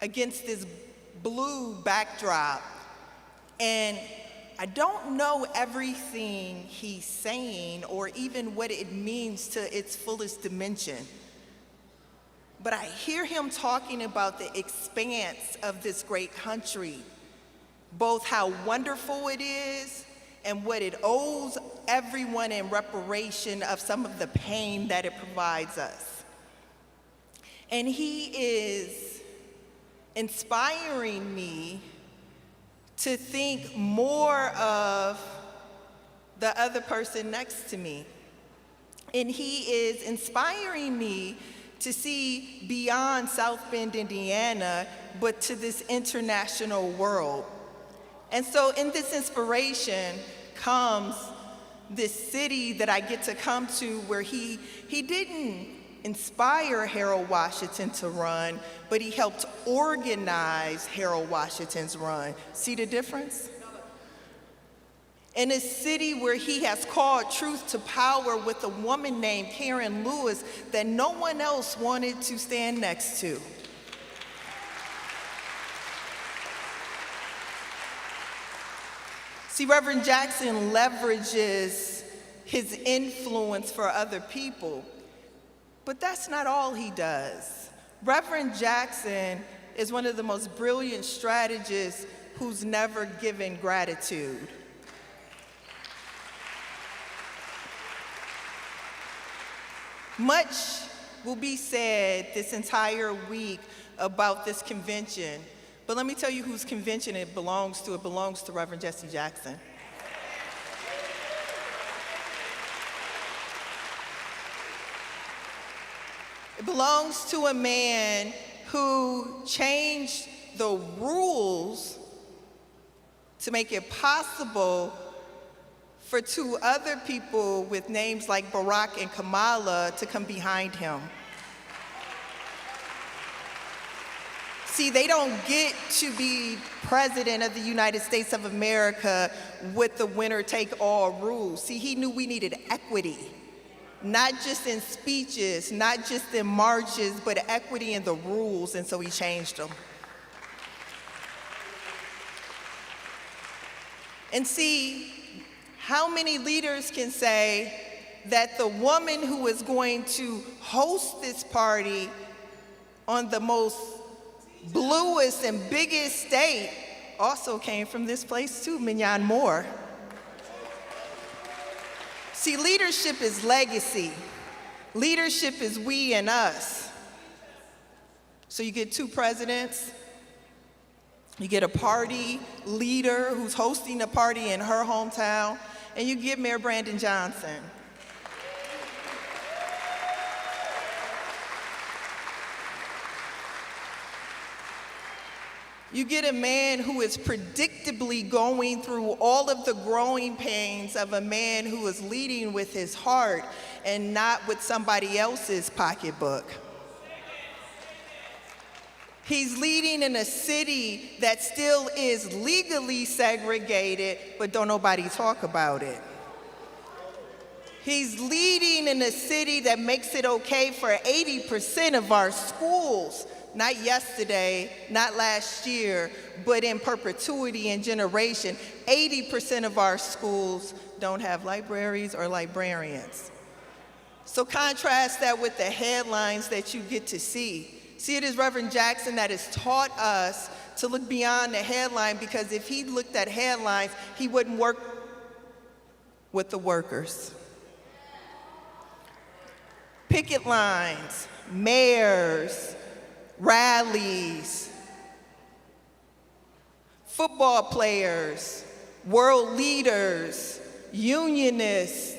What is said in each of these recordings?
against this blue backdrop, and I don't know everything he's saying or even what it means to its fullest dimension. But I hear him talking about the expanse of this great country, both how wonderful it is and what it owes everyone in reparation of some of the pain that it provides us. And he is inspiring me to think more of the other person next to me. And he is inspiring me to see beyond South Bend, Indiana, but to this international world. And so in this inspiration comes this city that I get to come to where he didn't inspire Harold Washington to run, but he helped organize Harold Washington's run. See the difference? In a city where he has called truth to power with a woman named Karen Lewis that no one else wanted to stand next to. See, Reverend Jackson leverages his influence for other people, but that's not all he does. Reverend Jackson is one of the most brilliant strategists who's never given gratitude. Much will be said this entire week about this convention, but let me tell you whose convention it belongs to. It belongs to Reverend Jesse Jackson. It belongs to a man who changed the rules to make it possible for two other people with names like Barack and Kamala to come behind him. See, they don't get to be president of the United States of America with the winner-take-all rules. See, he knew we needed equity, not just in speeches, not just in marches, but equity in the rules, and so he changed them. And see, how many leaders can say that the woman who is going to host this party on the most bluest and biggest state also came from this place too, Mignon Moore? See, leadership is legacy. Leadership is we and us. So you get two presidents, you get a party leader who's hosting a party in her hometown, and you get Mayor Brandon Johnson. You get a man who is predictably going through all of the growing pains of a man who is leading with his heart and not with somebody else's pocketbook. He's leading in a city that still is legally segregated, but don't nobody talk about it. He's leading in a city that makes it okay for 80% of our schools, not yesterday, not last year, but in perpetuity and generation, 80% of our schools don't have libraries or librarians. So contrast that with the headlines that you get to see. See, it is Reverend Jackson that has taught us to look beyond the headline, because if he looked at headlines, he wouldn't work with the workers. Picket lines, mayors, rallies, football players, world leaders, unionists,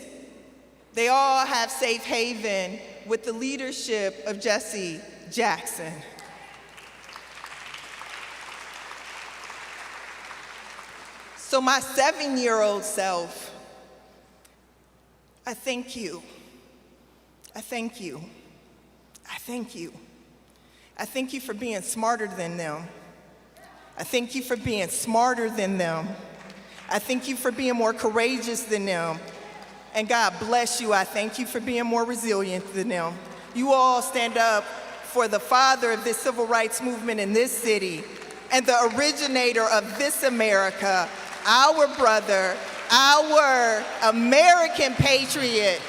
they all have safe haven with the leadership of Jesse Jackson. So my 7-year-old self, I thank you. I thank you. I thank you. I thank you for being smarter than them. I thank you for being smarter than them. I thank you for being more courageous than them. And God bless you. I thank you for being more resilient than them. You all stand up for the father of this civil rights movement in this city and the originator of this America, our brother, our American patriot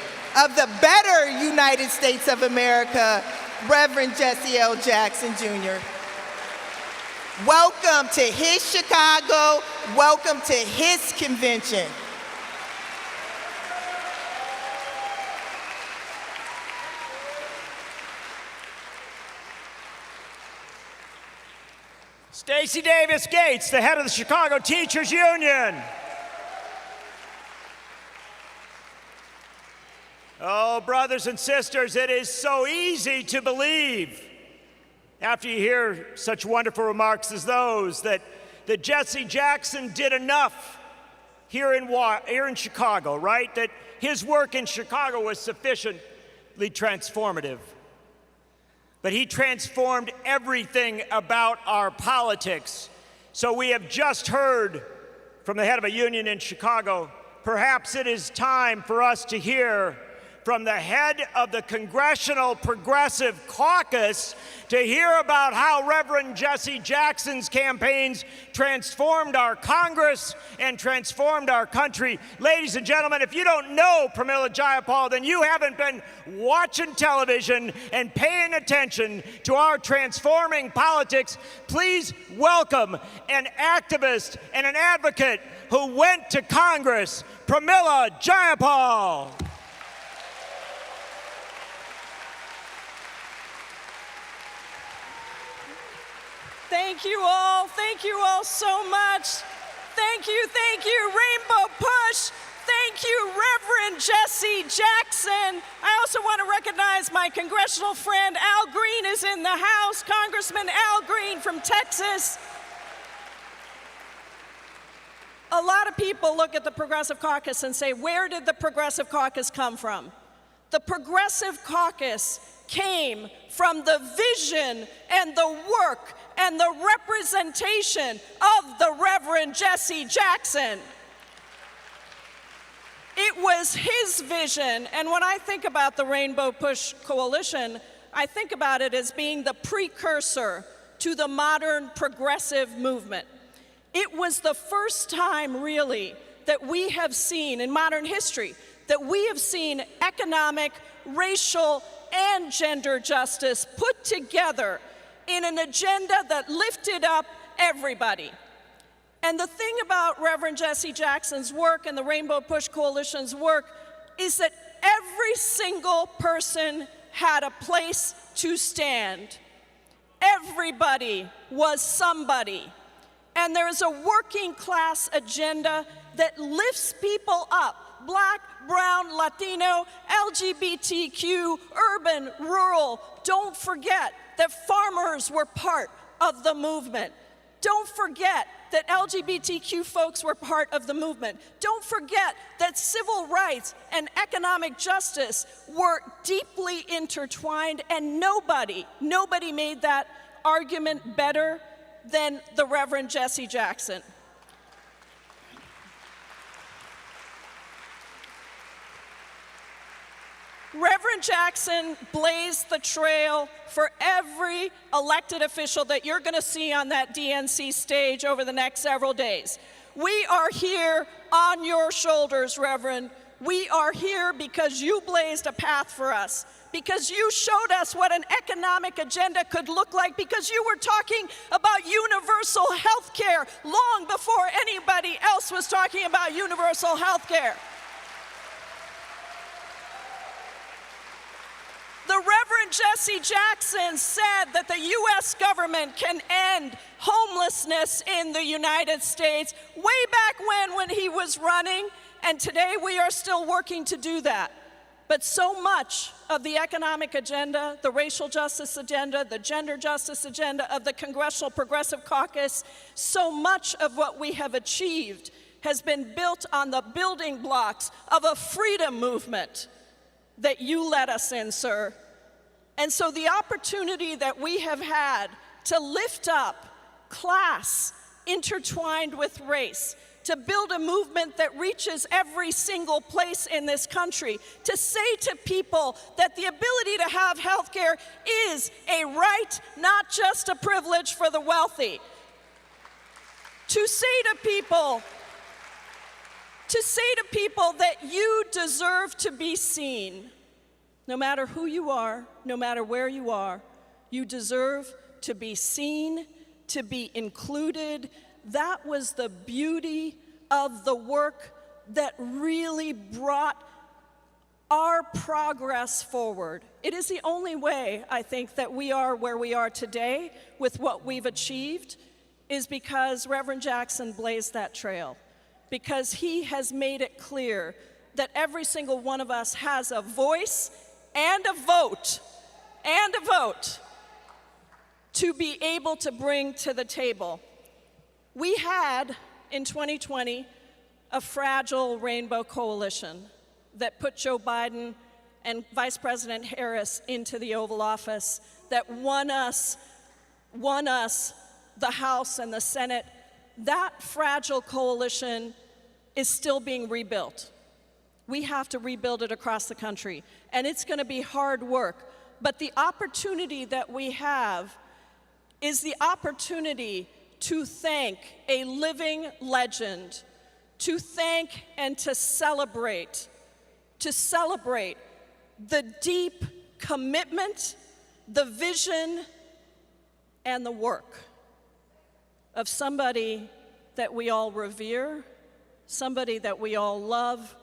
of the better United States of America, Reverend Jesse L. Jackson, Jr. Welcome to his Chicago. Welcome to his convention. Stacey Davis Gates, the head of the Chicago Teachers Union. Oh, brothers and sisters, it is so easy to believe, after you hear such wonderful remarks as those, that Jesse Jackson did enough here in Chicago, right? That his work in Chicago was sufficiently transformative. But he transformed everything about our politics. So we have just heard from the head of a union in Chicago. Perhaps it is time for us to hear from the head of the Congressional Progressive Caucus to hear about how Reverend Jesse Jackson's campaigns transformed our Congress and transformed our country. Ladies and gentlemen, if you don't know Pramila Jayapal, then you haven't been watching television and paying attention to our transforming politics. Please welcome an activist and an advocate who went to Congress, Pramila Jayapal. Thank you all so much. Thank you, Rainbow Push. Thank you, Reverend Jesse Jackson. I also want to recognize my congressional friend Al Green is in the house, Congressman Al Green from Texas. A lot of people look at the Progressive Caucus and say, where did the Progressive Caucus come from? The Progressive Caucus came from the vision and the work and the representation of the Reverend Jesse Jackson. It was his vision, and when I think about the Rainbow Push Coalition, I think about it as being the precursor to the modern progressive movement. It was the first time, really, that we have seen in modern history, that we have seen economic, racial, and gender justice put together in an agenda that lifted up everybody. And the thing about Reverend Jesse Jackson's work and the Rainbow Push Coalition's work is that every single person had a place to stand. Everybody was somebody. And there is a working class agenda that lifts people up, Black, brown, Latino, LGBTQ, urban, rural. Don't forget that farmers were part of the movement. Don't forget that LGBTQ folks were part of the movement. Don't forget that civil rights and economic justice were deeply intertwined, and nobody made that argument better than the Reverend Jesse Jackson. Reverend Jackson blazed the trail for every elected official that you're going to see on that DNC stage over the next several days. We are here on your shoulders, Reverend. We are here because you blazed a path for us, because you showed us what an economic agenda could look like, because you were talking about universal health care long before anybody else was talking about universal health care. The Reverend Jesse Jackson said that the U.S. government can end homelessness in the United States way back when he was running, and today we are still working to do that. But so much of the economic agenda, the racial justice agenda, the gender justice agenda of the Congressional Progressive Caucus, so much of what we have achieved has been built on the building blocks of a freedom movement that you led us in, sir. And so the opportunity that we have had to lift up class intertwined with race, to build a movement that reaches every single place in this country, to say to people that the ability to have health care is a right, not just a privilege for the wealthy. To say to people that you deserve to be seen. No matter who you are, no matter where you are, you deserve to be seen, to be included. That was the beauty of the work that really brought our progress forward. It is the only way, I think, that we are where we are today with what we've achieved, is because Reverend Jackson blazed that trail, because he has made it clear that every single one of us has a voice and a vote to be able to bring to the table. We had, in 2020, a fragile rainbow coalition that put Joe Biden and Vice President Harris into the Oval Office, that won us the House and the Senate. That fragile coalition is still being rebuilt. We have to rebuild it across the country, and it's going to be hard work. But the opportunity that we have is the opportunity to thank a living legend, to thank and to celebrate the deep commitment, the vision, and the work of somebody that we all revere, somebody that we all love,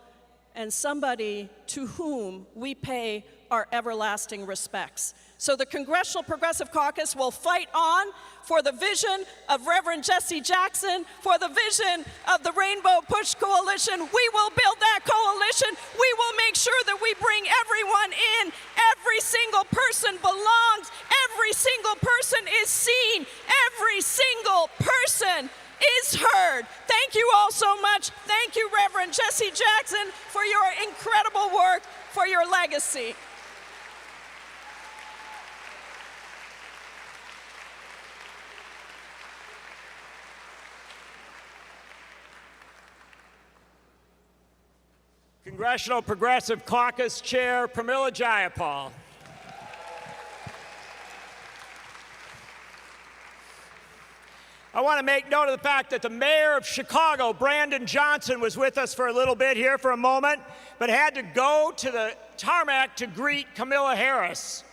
and somebody to whom we pay our everlasting respects. So the Congressional Progressive Caucus will fight on for the vision of Reverend Jesse Jackson, for the vision of the Rainbow Push Coalition. We will build that coalition. We will make sure that we bring everyone in. Every single person belongs. Every single person is seen. Every single person is heard. Thank you all so much. Thank you, Reverend Jesse Jackson, for your incredible work, for your legacy. Congressional Progressive Caucus Chair Pramila Jayapal. I want to make note of the fact that the mayor of Chicago, Brandon Johnson, was with us for a little bit here for a moment, but had to go to the tarmac to greet Kamala Harris,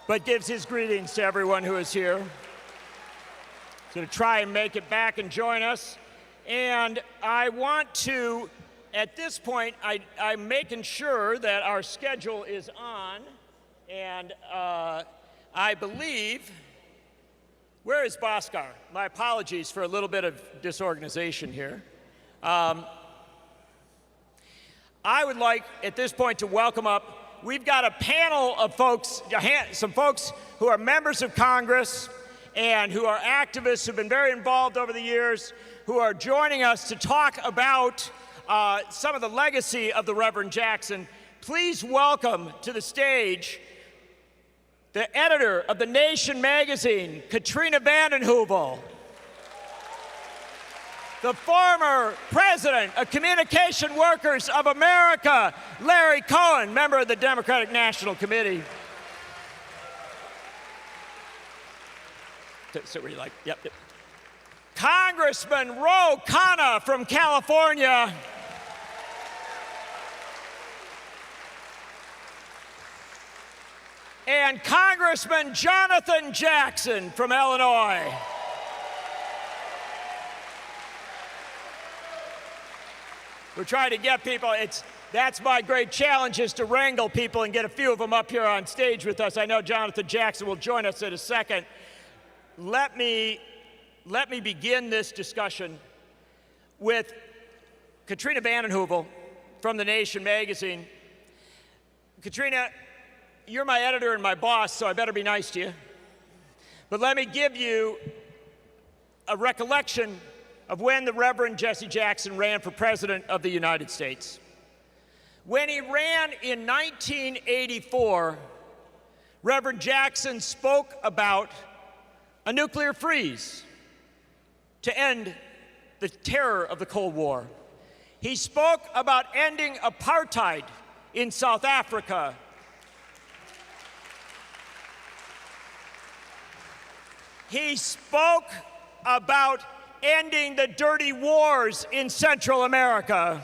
but gives his greetings to everyone who is here. So to try and make it back and join us. And I want to, at this point, I'm making sure that our schedule is on, and I believe, where is Bhaskar? My apologies for a little bit of disorganization here. I would like, at this point, to welcome up, we've got a panel of folks, some folks who are members of Congress and who are activists who've been very involved over the years, who are joining us to talk about some of the legacy of the Reverend Jackson. Please welcome to the stage the editor of The Nation magazine, Katrina Vanden Heuvel. The former president of Communication Workers of America, Larry Cohen, member of the Democratic National Committee. So were you like, yep. Congressman Khanna from California. And Congressman Jonathan Jackson from Illinois. We're trying to get people, that's my great challenge, is to wrangle people and get a few of them up here on stage with us. I know Jonathan Jackson will join us in a second. Let me begin this discussion with Katrina Vanden Heuvel from The Nation magazine. Katrina, you're my editor and my boss, so I better be nice to you. But let me give you a recollection of when the Reverend Jesse Jackson ran for President of the United States. When he ran in 1984, Reverend Jackson spoke about a nuclear freeze to end the terror of the Cold War. He spoke about ending apartheid in South Africa. He spoke about ending the dirty wars in Central America.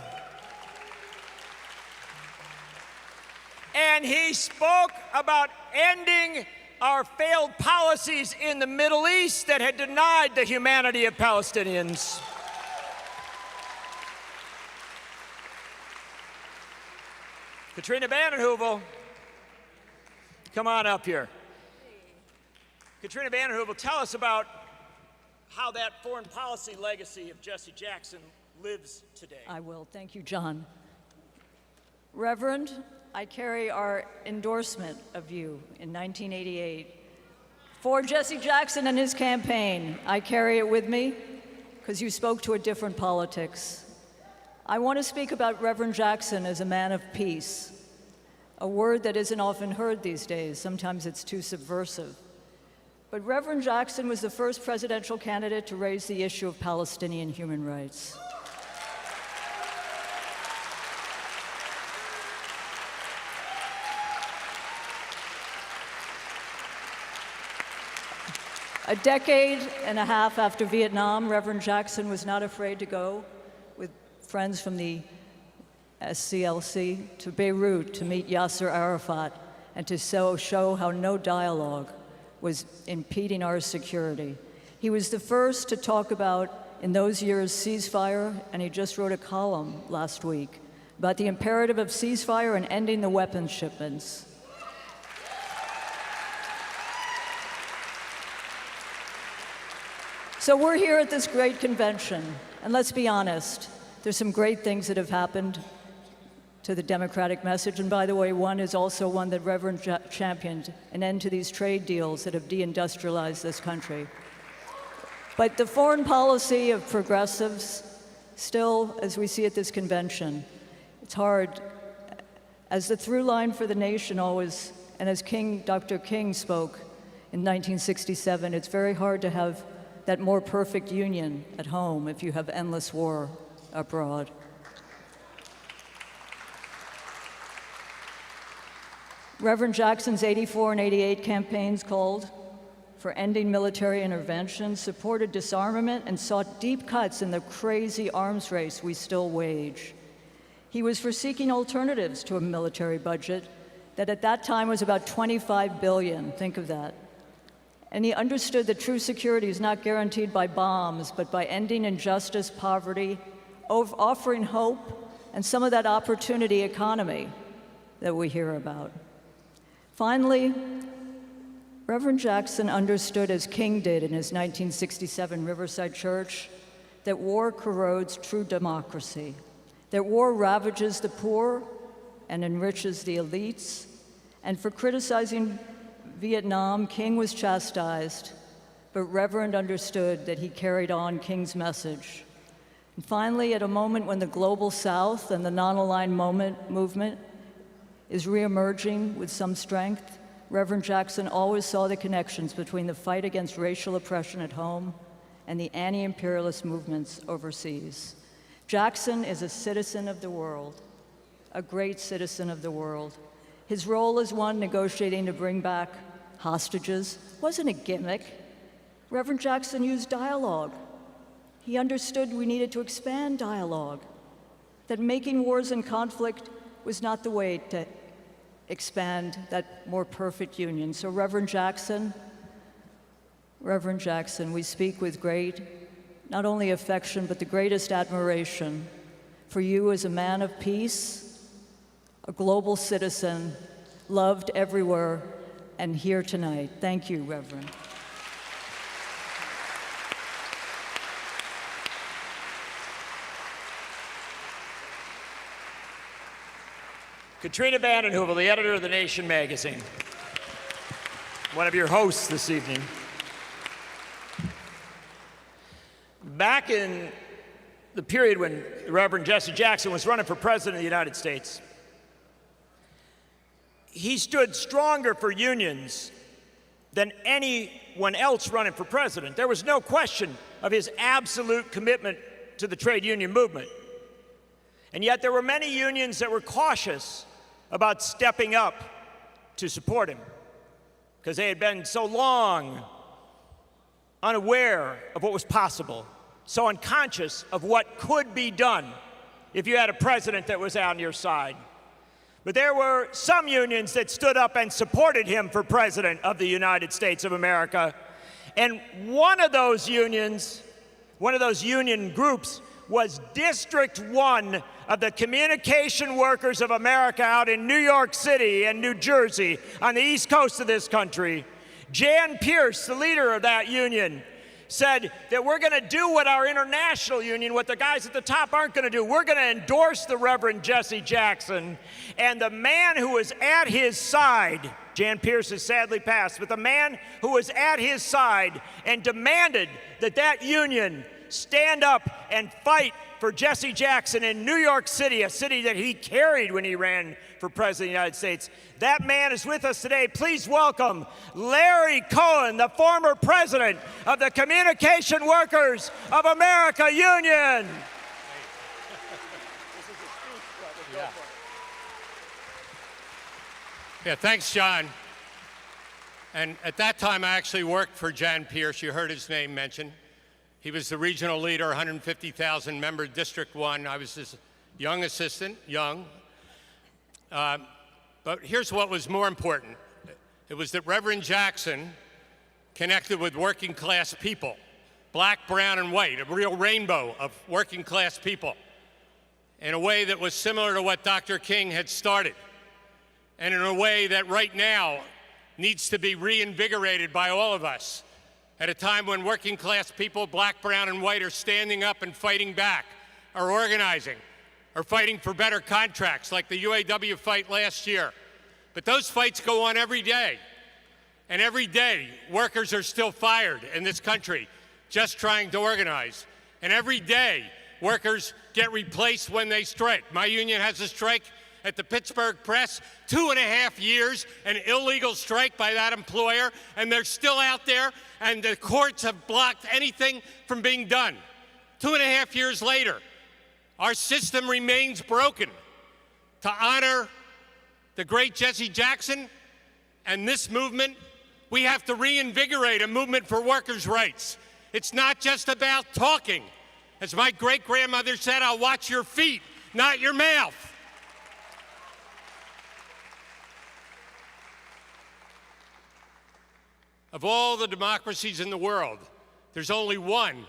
And he spoke about ending our failed policies in the Middle East that had denied the humanity of Palestinians. Katrina Vanden, Heuvel, come on up here. Katrina Vanden, Heuvel, tell us about how that foreign policy legacy of Jesse Jackson lives today. I will. Thank you, John. Reverend, I carry our endorsement of you in 1988 for Jesse Jackson and his campaign. I carry it with me because you spoke to a different politics. I want to speak about Reverend Jackson as a man of peace, a word that isn't often heard these days. Sometimes it's too subversive. But Reverend Jackson was the first presidential candidate to raise the issue of Palestinian human rights. A decade and a half after Vietnam, Reverend Jackson was not afraid to go with friends from the SCLC to Beirut to meet Yasser Arafat and to show how no dialogue was impeding our security. He was the first to talk about, in those years, ceasefire, and he just wrote a column last week about the imperative of ceasefire and ending the weapons shipments. So we're here at this great convention, and let's be honest, there's some great things that have happened to the democratic message, and by the way, one is also one that Reverend championed, an end to these trade deals that have deindustrialized this country. But the foreign policy of progressives, still, as we see at this convention, it's hard. As the through line for the nation always, and as Dr. King spoke in 1967, it's very hard to have that more perfect union at home if you have endless war abroad. Reverend Jackson's 84 and 88 campaigns called for ending military intervention, supported disarmament, and sought deep cuts in the crazy arms race we still wage. He was for seeking alternatives to a military budget that at that time was about $25 billion, think of that. And he understood that true security is not guaranteed by bombs, but by ending injustice, poverty, offering hope, and some of that opportunity economy that we hear about. Finally, Reverend Jackson understood, as King did in his 1967 Riverside Church, that war corrodes true democracy, that war ravages the poor and enriches the elites, and for criticizing Vietnam, King was chastised, but Reverend understood that he carried on King's message. And finally, at a moment when the global South and the non-aligned movement is reemerging with some strength, Reverend Jackson always saw the connections between the fight against racial oppression at home and the anti-imperialist movements overseas. Jackson is a citizen of the world, a great citizen of the world. His role as one negotiating to bring back hostages wasn't a gimmick. Reverend Jackson used dialogue. He understood we needed to expand dialogue, that making wars and conflict was not the way to expand that more perfect union. So Reverend Jackson, we speak with great, not only affection, but the greatest admiration for you as a man of peace, a global citizen, loved everywhere, and here tonight. Thank you, Reverend. Katrina Vanden, Heuvel, the editor of The Nation magazine, one of your hosts this evening. Back in the period when Reverend Jesse Jackson was running for president of the United States, he stood stronger for unions than anyone else running for president. There was no question of his absolute commitment to the trade union movement. And yet there were many unions that were cautious about stepping up to support him because they had been so long unaware of what was possible, so unconscious of what could be done if you had a president that was on your side. But there were some unions that stood up and supported him for president of the United States of America. And one of those union groups was District 1 of the Communication Workers of America out in New York City and New Jersey on the East Coast of this country. Jan Pierce, the leader of that union, said that we're going to do what our international union, what the guys at the top aren't going to do. We're going to endorse the Reverend Jesse Jackson. And the man who was at his side, Jan Pierce has sadly passed, but the man who was at his side and demanded that that union stand up and fight for Jesse Jackson in New York City, a city that he carried when he ran for president of the United States. That man is with us today. Please welcome Larry Cohen, the former president of the Communication Workers of America Union. Yeah, thanks, John. And at that time, I actually worked for Jan Pierce. You heard his name mentioned. He was the regional leader, 150,000 member District 1. I was his young assistant, but here's what was more important. It was that Reverend Jackson connected with working class people, black, brown, and white, a real rainbow of working class people, in a way that was similar to what Dr. King had started, and in a way that right now needs to be reinvigorated by all of us at a time when working class people, black, brown, and white, are standing up and fighting back, are organizing, are fighting for better contracts like the UAW fight last year. But those fights go on every day. And every day, workers are still fired in this country just trying to organize. And every day, workers get replaced when they strike. My union has a strike at the Pittsburgh Press, 2.5 years, an illegal strike by that employer, and they're still out there, and the courts have blocked anything from being done. 2.5 years later, our system remains broken. To honor the great Jesse Jackson and this movement, we have to reinvigorate a movement for workers' rights. It's not just about talking. As my great-grandmother said, I'll watch your feet, not your mouth. Of all the democracies in the world, there's only one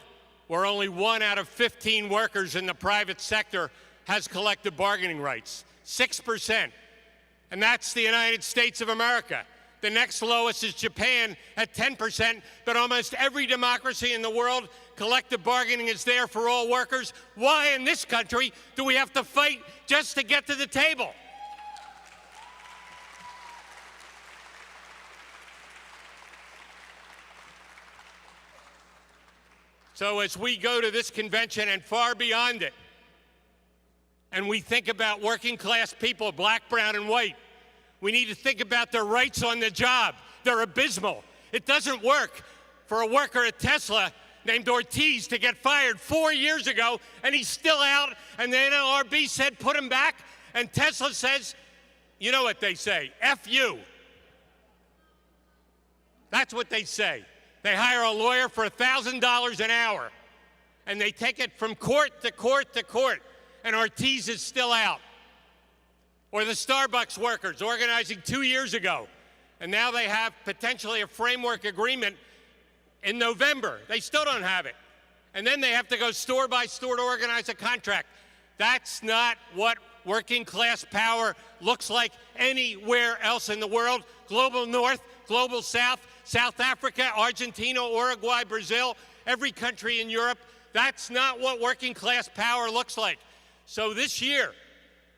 where only 1 out of 15 workers in the private sector has collective bargaining rights, 6%. And that's the United States of America. The next lowest is Japan at 10%, but almost every democracy in the world, collective bargaining is there for all workers. Why in this country do we have to fight just to get to the table? So as we go to this convention and far beyond it, and we think about working class people, black, brown, and white, we need to think about their rights on the job. They're abysmal. It doesn't work for a worker at Tesla named Ortiz to get fired 4 years ago, and he's still out, and the NLRB said put him back, and Tesla says, you know what they say, F you. That's what they say. They hire a lawyer for $1,000 an hour, and they take it from court to court to court, and Ortiz is still out. Or the Starbucks workers organizing 2 years ago, and now they have potentially a framework agreement in November. They still don't have it. And then they have to go store by store to organize a contract. That's not what working class power looks like anywhere else in the world. Global North, Global South, South Africa, Argentina, Uruguay, Brazil, every country in Europe. That's not what working class power looks like. So this year,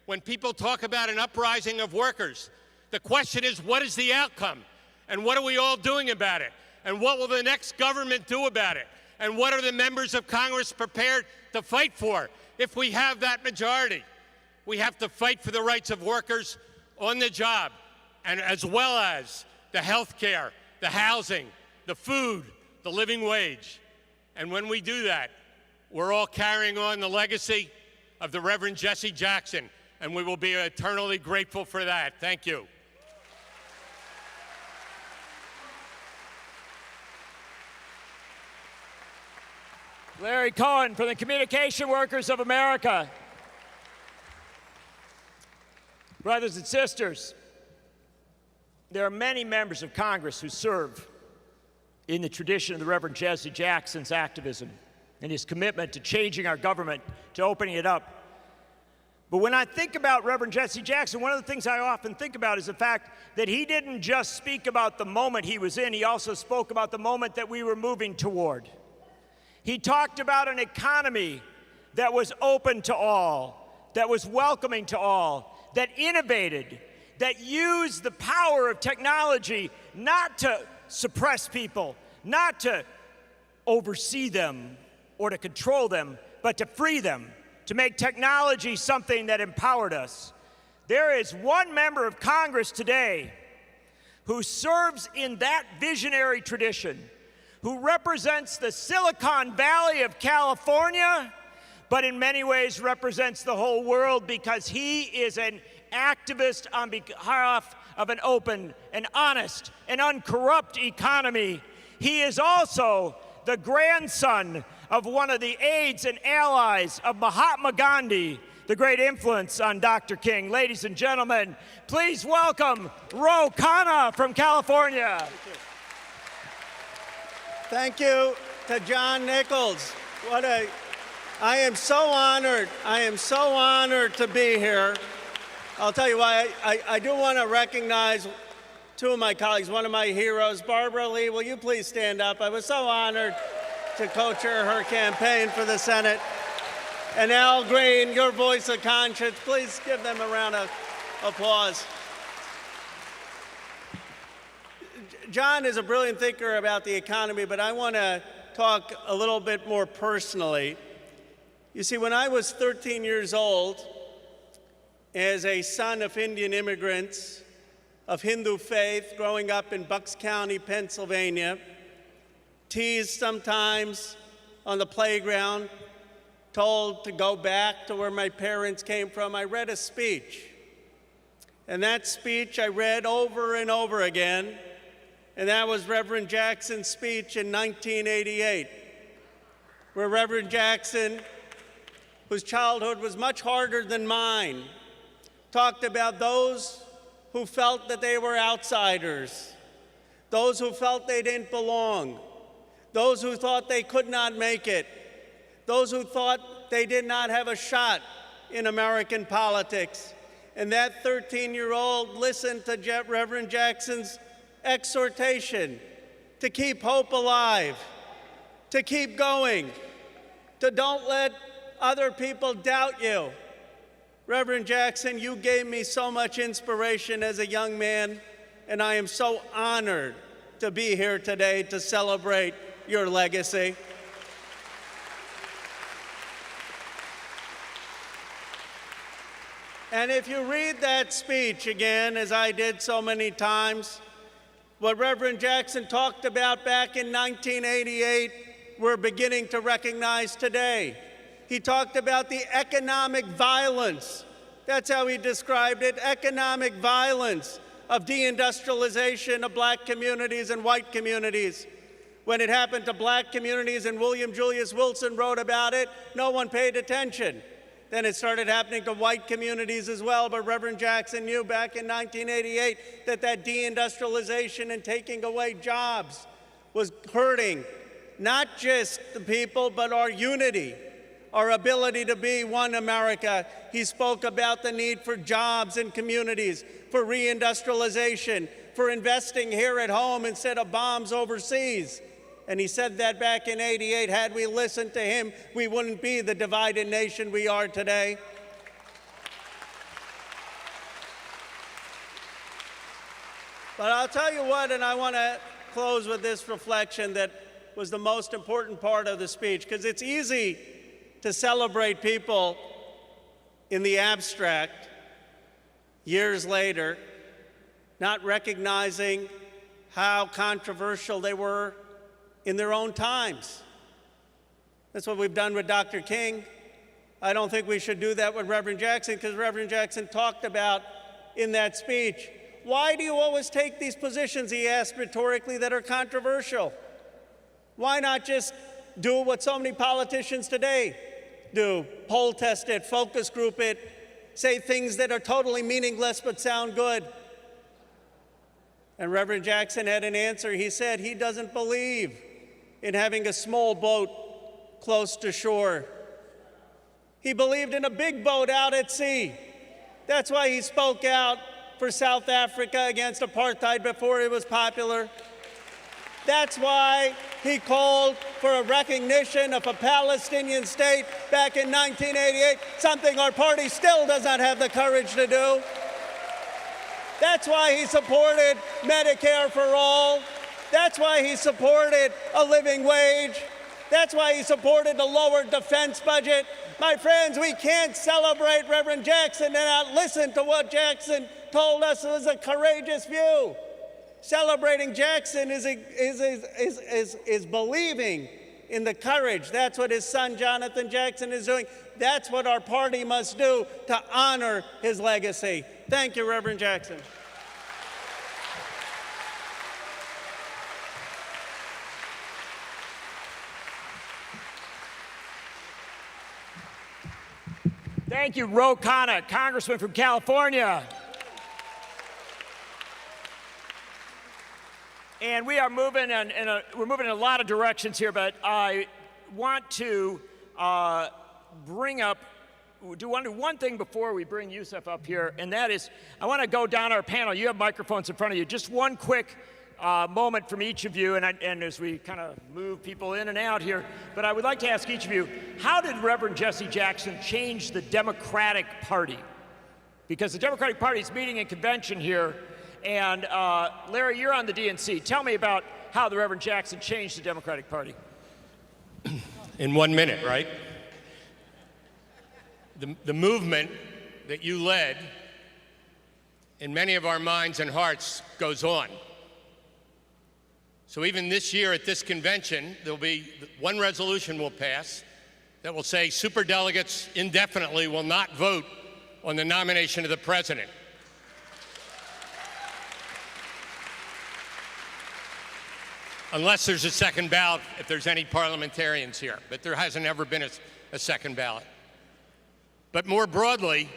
when people talk about an uprising of workers, the question is, what is the outcome? And what are we all doing about it? And what will the next government do about it? And what are the members of Congress prepared to fight for? If we have that majority, we have to fight for the rights of workers on the job, and as well as the health care, the housing, the food, the living wage. And when we do that, we're all carrying on the legacy of the Reverend Jesse Jackson, and we will be eternally grateful for that. Thank you. Larry Cohen for the Communication Workers of America. Brothers and sisters, there are many members of Congress who serve in the tradition of the Reverend Jesse Jackson's activism and his commitment to changing our government, to opening it up. But when I think about Reverend Jesse Jackson, one of the things I often think about is the fact that he didn't just speak about the moment he was in, he also spoke about the moment that we were moving toward. He talked about an economy that was open to all, that was welcoming to all, that innovated, that used the power of technology not to suppress people, not to oversee them or to control them, but to free them, to make technology something that empowered us. There is one member of Congress today who serves in that visionary tradition, who represents the Silicon Valley of California, but in many ways represents the whole world because he is an activist on behalf of an open and honest and uncorrupt economy. He is also the grandson of one of the aides and allies of Mahatma Gandhi, the great influence on Dr. King. Ladies and gentlemen, please welcome Khanna from California. Thank you to John Nichols. I am so honored. I am so honored to be here. I'll tell you why. I do want to recognize two of my colleagues, one of my heroes, Barbara Lee. Will you please stand up? I was so honored to co-chair her campaign for the Senate. And Al Green, your voice of conscience. Please give them a round of applause. John is a brilliant thinker about the economy, but I want to talk a little bit more personally. You see, when I was 13 years old, as a son of Indian immigrants of Hindu faith, growing up in Bucks County, Pennsylvania, teased sometimes on the playground, told to go back to where my parents came from, I read a speech. And that speech I read over and over again, and that was Reverend Jackson's speech in 1988, where Reverend Jackson, whose childhood was much harder than mine, talked about those who felt that they were outsiders, those who felt they didn't belong, those who thought they could not make it, those who thought they did not have a shot in American politics. And that 13-year-old listened to Reverend Jackson's exhortation to keep hope alive, to keep going, to don't let other people doubt you. Reverend Jackson, you gave me so much inspiration as a young man, and I am so honored to be here today to celebrate your legacy. And if you read that speech again, as I did so many times, what Reverend Jackson talked about back in 1988, we're beginning to recognize today. He talked about the economic violence. That's how he described it, economic violence of deindustrialization of black communities and white communities. When it happened to black communities and William Julius Wilson wrote about it, no one paid attention. Then it started happening to white communities as well, but Reverend Jackson knew back in 1988 that deindustrialization and taking away jobs was hurting not just the people, but our unity, our ability to be one America. He spoke about the need for jobs in communities, for reindustrialization, for investing here at home instead of bombs overseas. And he said that back in '88. Had we listened to him, we wouldn't be the divided nation we are today. But I'll tell you what, and I want to close with this reflection that was the most important part of the speech, because it's easy to celebrate people in the abstract years later, not recognizing how controversial they were in their own times. That's what we've done with Dr. King. I don't think we should do that with Reverend Jackson, because Reverend Jackson talked about in that speech, why do you always take these positions, he asked rhetorically, that are controversial? Why not just do what so many politicians today do? Poll test it, focus group it, say things that are totally meaningless but sound good. And Reverend Jackson had an answer. He said he doesn't believe in having a small boat close to shore. He believed in a big boat out at sea. That's why he spoke out for South Africa against apartheid before it was popular. That's why he called for a recognition of a Palestinian state back in 1988, something our party still does not have the courage to do. That's why he supported Medicare for all. That's why he supported a living wage. That's why he supported a lower defense budget. My friends, we can't celebrate Reverend Jackson and not listen to what Jackson told us was a courageous view. Celebrating Jackson is believing in the courage. That's what his son Jonathan Jackson is doing. That's what our party must do to honor his legacy. Thank you, Reverend Jackson. Thank you, Khanna, Congressman from California. And we are moving we're moving in a lot of directions here, but I want to do one thing before we bring Yusuf up here, and that is I want to go down our panel. You have microphones in front of you. Just one quick moment from each of you, and as we kind of move people in and out here, but I would like to ask each of you, how did Reverend Jesse Jackson change the Democratic Party? Because the Democratic Party is meeting in convention here, and Larry, you're on the DNC. Tell me about how the Reverend Jackson changed the Democratic Party. In 1 minute, right? The movement that you led in many of our minds and hearts goes on. So even this year at this convention, there'll be one resolution will pass that will say superdelegates indefinitely will not vote on the nomination of the president. Unless there's a second ballot, if there's any parliamentarians here. But there hasn't ever been a second ballot. But more broadly,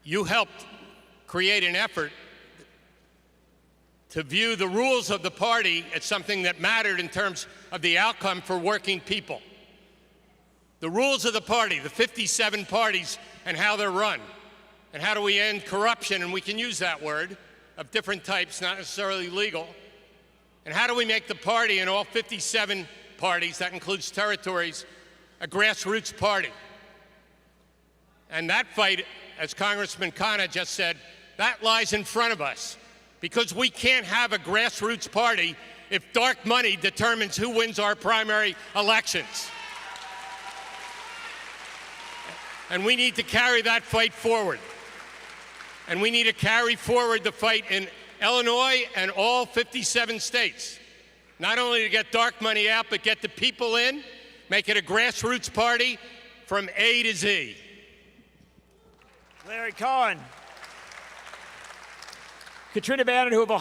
you helped create an effort to view the rules of the party as something that mattered in terms of the outcome for working people. The rules of the party, the 57 parties, and how they're run. And how do we end corruption, and we can use that word, of different types, not necessarily legal. And how do we make the party in all 57 parties, that includes territories, a grassroots party? And that fight, as Congressman Khanna just said, that lies in front of us. Because we can't have a grassroots party if dark money determines who wins our primary elections. And we need to carry that fight forward. And we need to carry forward the fight in Illinois and all 57 states. Not only to get dark money out, but get the people in, make it a grassroots party from A to Z. Larry Cohen. Katrina, Vanden, Heuvel,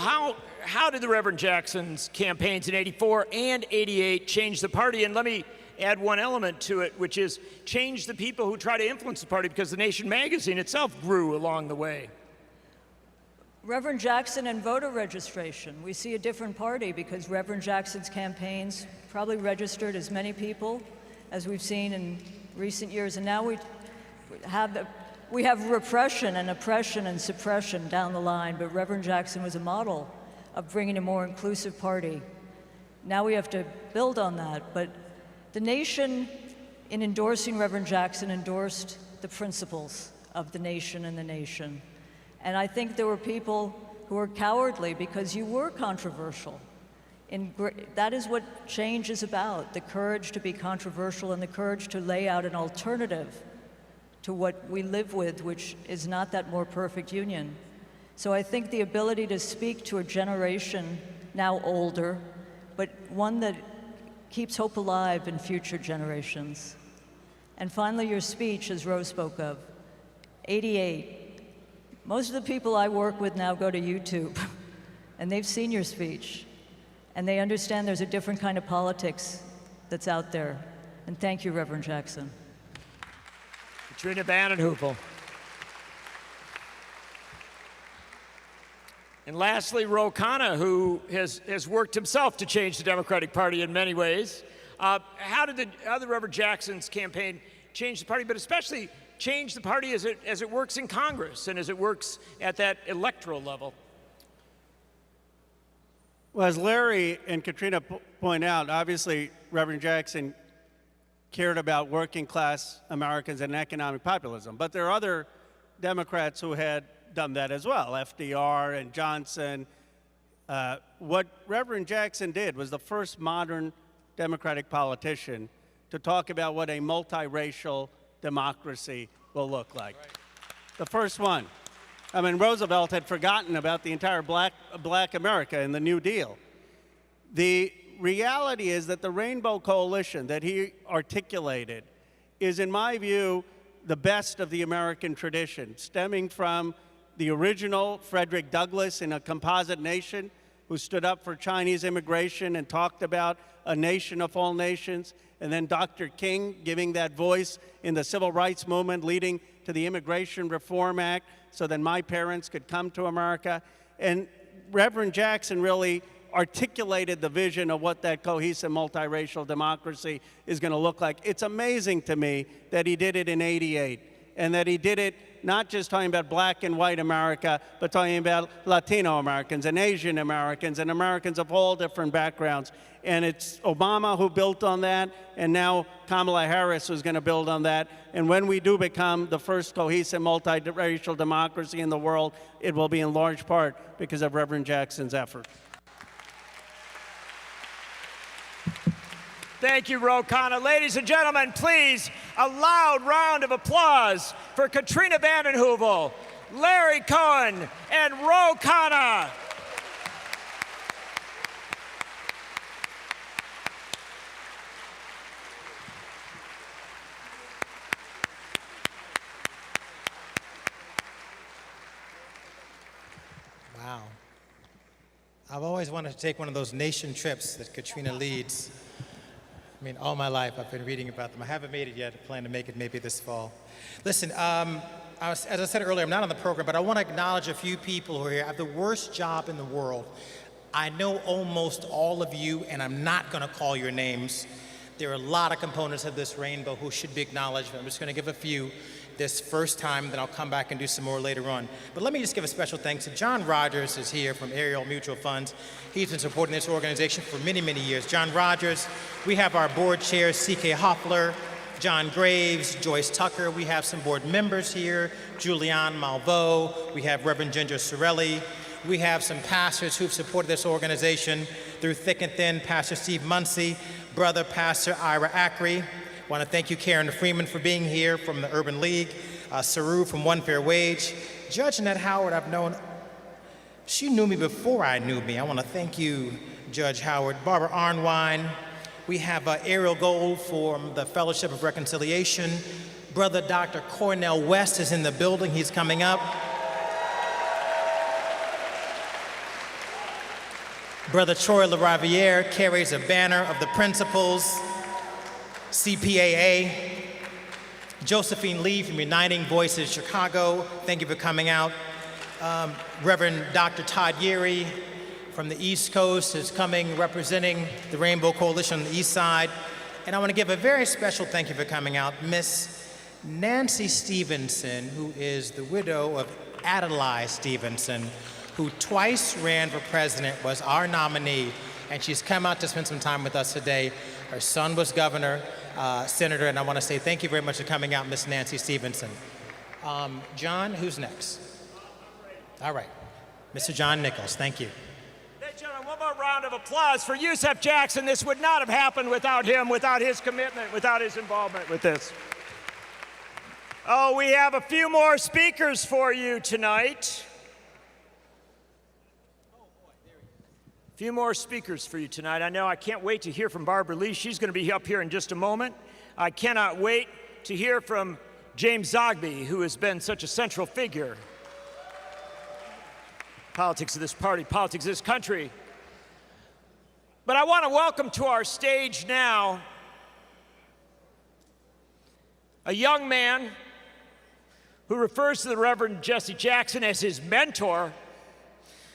how did the Reverend Jackson's campaigns in '84 and '88 change the party? And let me add one element to it, which is change the people who try to influence the party, because the Nation magazine itself grew along the way. Reverend Jackson and voter registration. We see a different party because Reverend Jackson's campaigns probably registered as many people as we've seen in recent years. And now we have repression and oppression and suppression down the line, but Reverend Jackson was a model of bringing a more inclusive party. Now we have to build on that, but the nation, in endorsing Reverend Jackson, endorsed the principles of the nation and the nation. And I think there were people who were cowardly because you were controversial. That is what change is about, the courage to be controversial and the courage to lay out an alternative to what we live with, which is not that more perfect union. So I think the ability to speak to a generation now older, but one that keeps hope alive in future generations. And finally, your speech, as Rose spoke of, 88. Most of the people I work with now go to YouTube, and they've seen your speech, and they understand there's a different kind of politics that's out there. And thank you, Reverend Jackson. Katrina Vanden Heuvel. And lastly, Khanna, who has worked himself to change the Democratic Party in many ways. How did the Reverend Jackson's campaign change the party, but especially change the party as it works in Congress and as it works at that electoral level? Well, as Larry and Katrina point out, obviously Reverend Jackson cared about working class Americans and economic populism, but there are other Democrats who had done that as well, FDR and Johnson. What Reverend Jackson did was the first modern Democratic politician to talk about what a multiracial democracy will look like. Right. The first one. I mean, Roosevelt had forgotten about the entire black America in the New Deal. The reality is that the Rainbow Coalition that he articulated is, in my view, the best of the American tradition, stemming from the original Frederick Douglass in A Composite Nation, who stood up for Chinese immigration and talked about a nation of all nations, and then Dr. King giving that voice in the Civil Rights Movement, leading to the Immigration Reform Act, so that my parents could come to America. And Reverend Jackson really articulated the vision of what that cohesive multiracial democracy is going to look like. It's amazing to me that he did it in '88, and that he did it not just talking about black and white America, but talking about Latino Americans and Asian Americans and Americans of all different backgrounds. And it's Obama who built on that, and now Kamala Harris who's going to build on that. And when we do become the first cohesive multiracial democracy in the world, it will be in large part because of Reverend Jackson's effort. Thank you, Khanna. Ladies and gentlemen, please, a loud round of applause for Katrina Vanden Heuvel, Larry Cohen, and Khanna. Wow. I've always wanted to take one of those nation trips that Katrina leads. I mean, all my life I've been reading about them. I haven't made it yet. I plan to make it maybe this fall. Listen, as I said earlier, I'm not on the program, but I want to acknowledge a few people who are here. I have the worst job in the world. I know almost all of you, and I'm not going to call your names. There are a lot of components of this rainbow who should be acknowledged. I'm just going to give a few this first time, then I'll come back and do some more later on. But let me just give a special thanks to John Rogers, is here from Ariel Mutual Funds. He's been supporting this organization for many, many years. John Rogers, we have our board chairs, C.K. Hoffler, John Graves, Joyce Tucker. We have some board members here, Julianne Malveaux. We have Reverend Ginger Sorelli. We have some pastors who've supported this organization through thick and thin, Pastor Steve Muncie, Brother Pastor Ira Ackery. I want to thank you, Karen Freeman, for being here from the Urban League, Saru from One Fair Wage. Judge Annette Howard, I've known, she knew me before I knew me. I want to thank you, Judge Howard. Barbara Arnwine. We have Ariel Gold from the Fellowship of Reconciliation. Brother Dr. Cornell West is in the building. He's coming up. Brother Troy LaRaviere carries a banner of the principals. CPAA, Josephine Lee from Uniting Voices Chicago, thank you for coming out. Reverend Dr. Todd Yeary from the East Coast is coming, representing the Rainbow Coalition on the East Side. And I want to give a very special thank you for coming out, Miss Nancy Stevenson, who is the widow of Adlai Stevenson, who twice ran for president, was our nominee, and she's come out to spend some time with us today. Her son was governor, senator, and I want to say thank you very much for coming out, Miss Nancy Stevenson. John, who's next? All right, Mr. John Nichols, thank you. Ladies and gentlemen, one more round of applause for Yusef Jackson. This would not have happened without him, without his commitment, without his involvement with this. Oh, we have a few more speakers for you tonight. few more speakers for you tonight. I know I can't wait to hear from Barbara Lee. She's going to be up here in just a moment. I cannot wait to hear from James Zogby, who has been such a central figure. Politics of this party, politics of this country. But I want to welcome to our stage now a young man who refers to the Reverend Jesse Jackson as his mentor,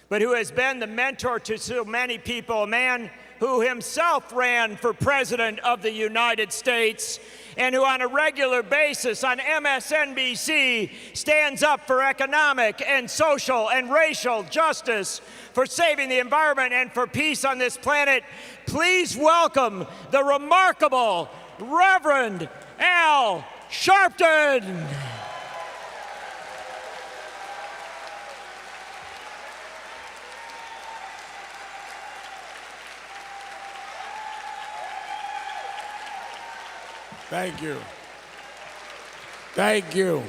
but who has been the mentor to so many people, a man who himself ran for President of the United States and who on a regular basis on MSNBC stands up for economic and social and racial justice, for saving the environment and for peace on this planet. Please welcome the remarkable Reverend Al Sharpton. Thank you. Thank you.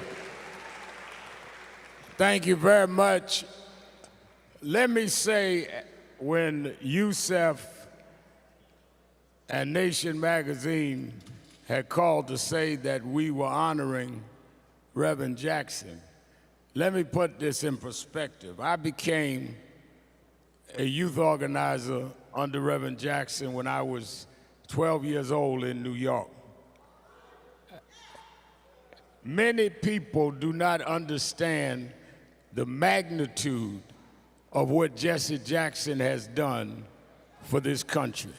Thank you very much. Let me say, when Youssef and Nation magazine had called to say that we were honoring Reverend Jackson, let me put this in perspective. I became a youth organizer under Reverend Jackson when I was 12 years old in New York. Many people do not understand the magnitude of what Jesse Jackson has done for this country.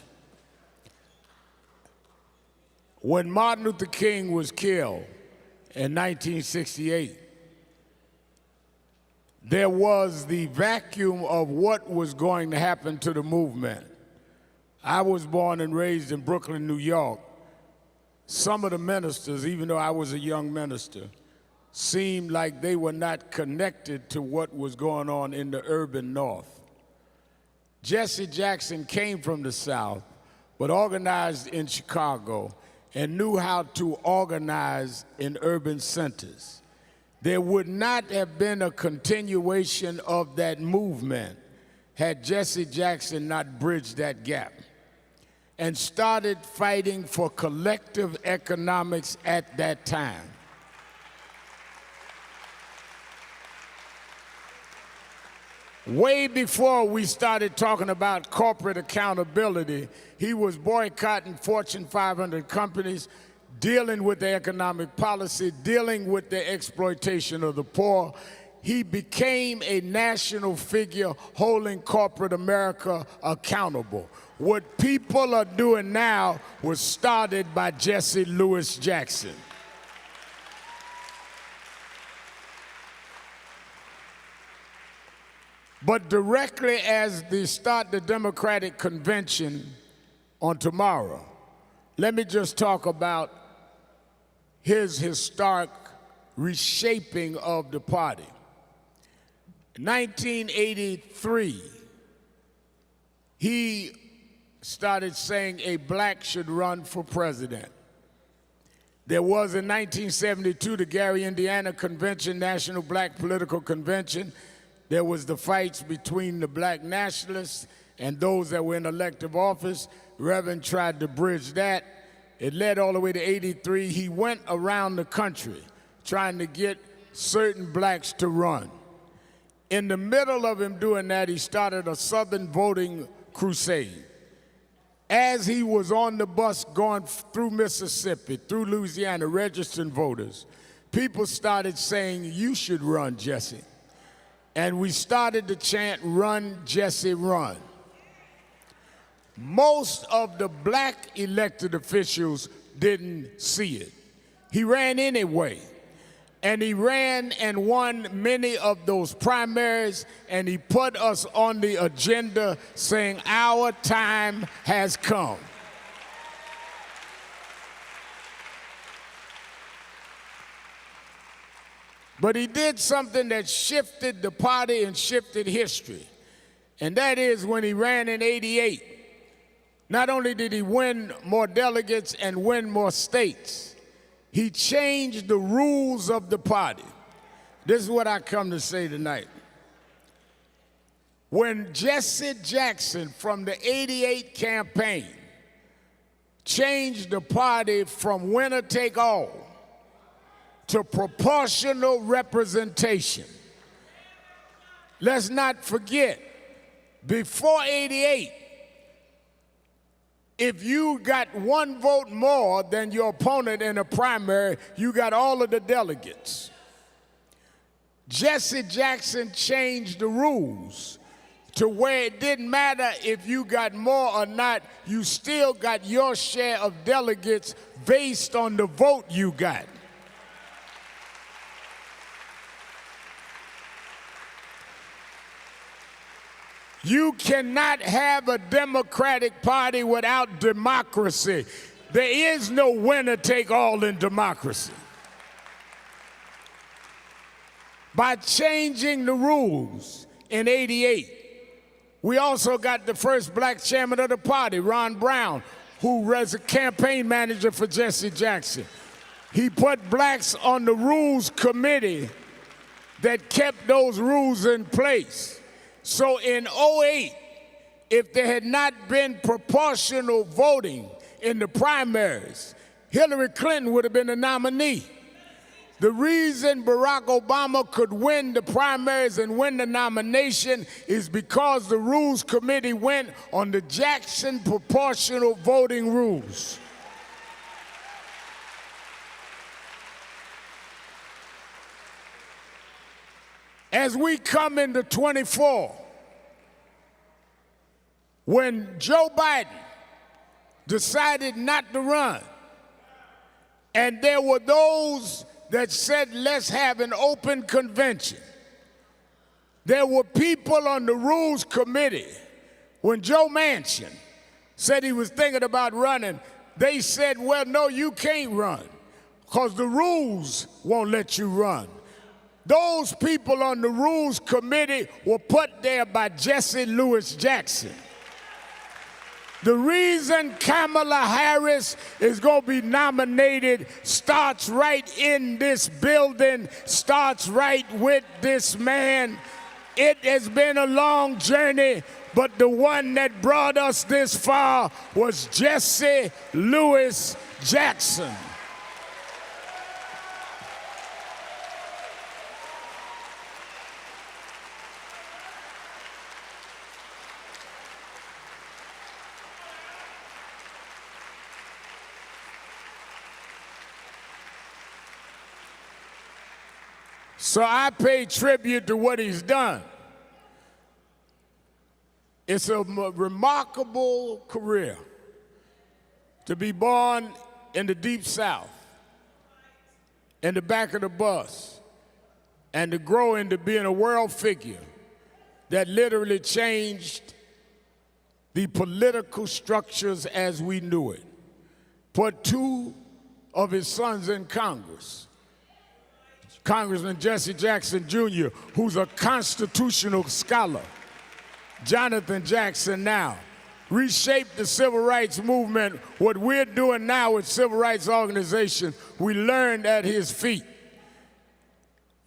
When Martin Luther King was killed in 1968, there was the vacuum of what was going to happen to the movement. I was born and raised in Brooklyn, New York. Some of the ministers, even though I was a young minister, seemed like they were not connected to what was going on in the urban North. Jesse Jackson came from the South, but organized in Chicago and knew how to organize in urban centers. There would not have been a continuation of that movement had Jesse Jackson not bridged that gap and started fighting for collective economics at that time. Way before we started talking about corporate accountability, he was boycotting Fortune 500 companies, dealing with the economic policy, dealing with the exploitation of the poor. He became a national figure holding corporate America accountable. What people are doing now was started by Jesse Louis Jackson. But directly as they start the Democratic Convention on tomorrow, let me just talk about his historic reshaping of the party. 1983, he started saying a black should run for president. There was in 1972 the Gary, Indiana Convention, National Black Political Convention. There was the fights between the black nationalists and those that were in elective office. Reverend tried to bridge that. It led all the way to 83. He went around the country trying to get certain blacks to run. In the middle of him doing that, he started a Southern voting crusade. As he was on the bus going through Mississippi, through Louisiana, registering voters, people started saying, "You should run, Jesse." And we started to chant, "Run, Jesse, run." Most of the black elected officials didn't see it. He ran anyway. And he ran and won many of those primaries, and he put us on the agenda saying our time has come. But he did something that shifted the party and shifted history. And that is when he ran in '88. Not only did he win more delegates and win more states, he changed the rules of the party. This is what I come to say tonight. when Jesse Jackson from the '88 campaign changed the party from winner take all to proportional representation. Let's not forget, before '88, if you got one vote more than your opponent in a primary, you got all of the delegates. Jesse Jackson changed the rules to where it didn't matter if you got more or not, you still got your share of delegates based on the vote you got. You cannot have a Democratic Party without democracy. There is no winner take all in democracy. By changing the rules in '88, we also got the first black chairman of the party, Ron Brown, who was a campaign manager for Jesse Jackson. He put blacks on the rules committee that kept those rules in place. So in '08, if there had not been proportional voting in the primaries, Hillary Clinton would have been the nominee. The reason Barack Obama could win the primaries and win the nomination is because the Rules Committee went on the Jackson proportional voting rules. As we come into '24, when Joe Biden decided not to run, and there were those that said, let's have an open convention. There were people on the Rules Committee, when Joe Manchin said he was thinking about running, they said, well, no, you can't run, because the rules won't let you run. Those people on the Rules Committee were put there by Jesse Louis Jackson. The reason Kamala Harris is going to be nominated starts right in this building, starts right with this man. It has been a long journey, but the one that brought us this far was Jesse Louis Jackson. So I pay tribute to what he's done. It's a remarkable career to be born in the Deep South, in the back of the bus, and to grow into being a world figure that literally changed the political structures as we knew it. Put two of his sons in Congress. Congressman Jesse Jackson Jr., who's a constitutional scholar. Jonathan Jackson now reshaped the civil rights movement. What we're doing now with civil rights organizations, we learned at his feet.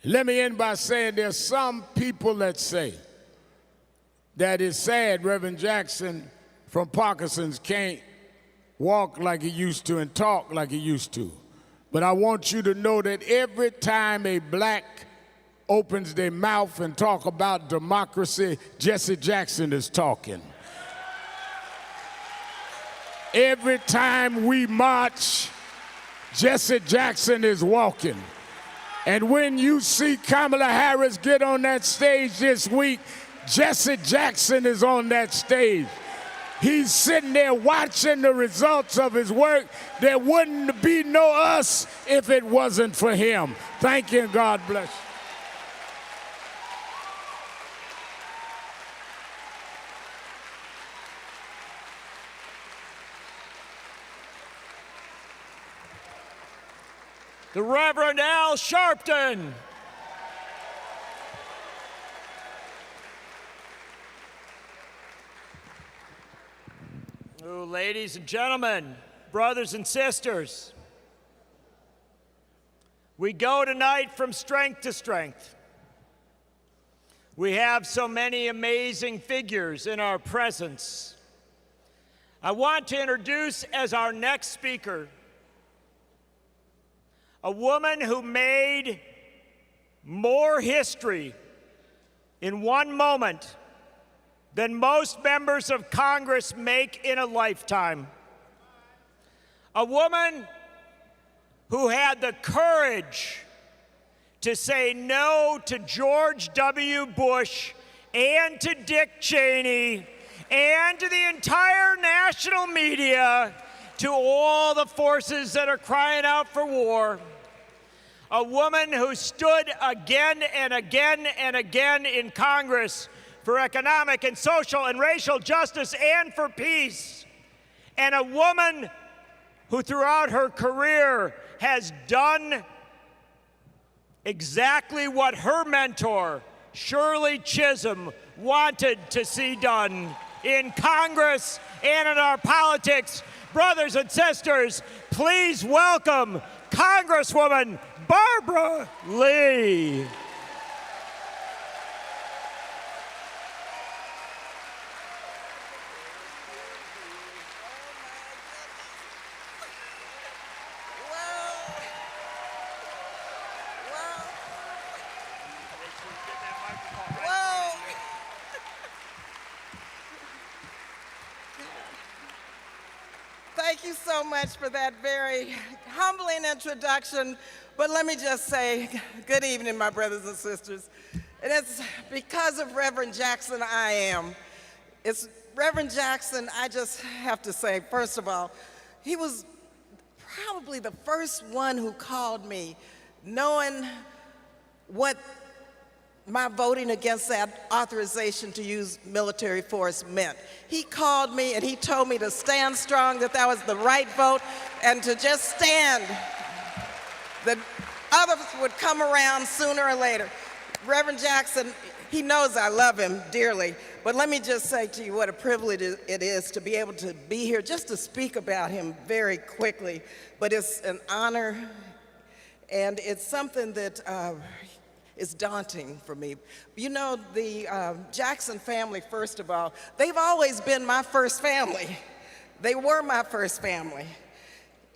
Let me end by saying there's some people that say that it's sad Reverend Jackson from Parkinson's can't walk like he used to and talk like he used to. But I want you to know that every time a black opens their mouth and talk about democracy, Jesse Jackson is talking. Every time we march, Jesse Jackson is walking. And when you see Kamala Harris get on that stage this week, Jesse Jackson is on that stage. He's sitting there watching the results of his work. There wouldn't be no us if it wasn't for him. Thank you and God bless you. The Reverend Al Sharpton. Oh, ladies and gentlemen, brothers and sisters, we go tonight from strength to strength. We have so many amazing figures in our presence. I want to introduce as our next speaker a woman who made more history in one moment than most members of Congress make in a lifetime. A woman who had the courage to say no to George W. Bush and to Dick Cheney and to the entire national media, to all the forces that are crying out for war. A woman who stood again and again and again in Congress for economic and social and racial justice and for peace. And a woman who throughout her career has done exactly what her mentor, Shirley Chisholm, wanted to see done in Congress and in our politics. Brothers and sisters, please welcome Congresswoman Barbara Lee. Thank you so much for that very humbling introduction. But let me just say, good evening, my brothers and sisters. And it's because of Reverend Jackson I am. It's Reverend Jackson, I just have to say, first of all, he was probably the first one who called me, knowing what my voting against that authorization to use military force meant. He called me and he told me to stand strong, that was the right vote, and to just stand. That others would come around sooner or later. Reverend Jackson, he knows I love him dearly, but let me just say to you what a privilege it is to be able to be here just to speak about him very quickly. But it's an honor, and it's something that is daunting for me. You know, the Jackson family, first of all, they've always been my first family. They were my first family.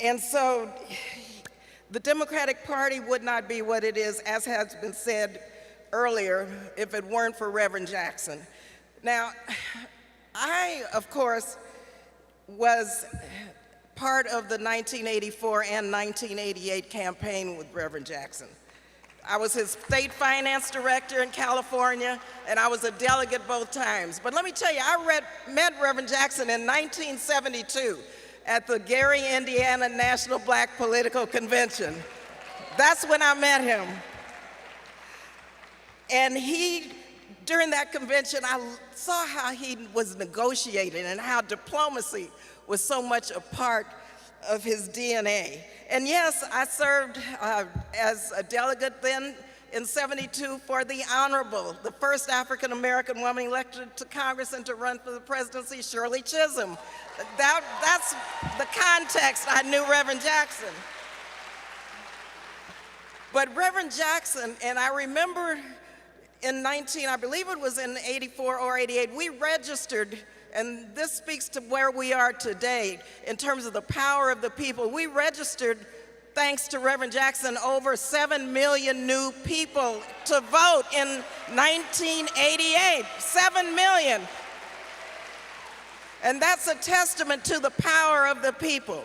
And so the Democratic Party would not be what it is, as has been said earlier, if it weren't for Reverend Jackson. Now, I, of course, was part of the 1984 and 1988 campaign with Reverend Jackson. I was his state finance director in California, and I was a delegate both times. But let me tell you, I met Reverend Jackson in 1972 at the Gary, Indiana National Black Political Convention. That's when I met him. And during that convention, I saw how he was negotiating and how diplomacy was so much a part of his DNA. And yes, I served as a delegate then in '72 for the Honorable, the first African-American woman elected to Congress and to run for the presidency, Shirley Chisholm. That's the context I knew Reverend Jackson. But Reverend Jackson, and I remember I believe it was in '84 or '88, we registered, and this speaks to where we are today in terms of the power of the people. We registered, thanks to Reverend Jackson, over 7 million new people to vote in 1988, 7 million. And that's a testament to the power of the people.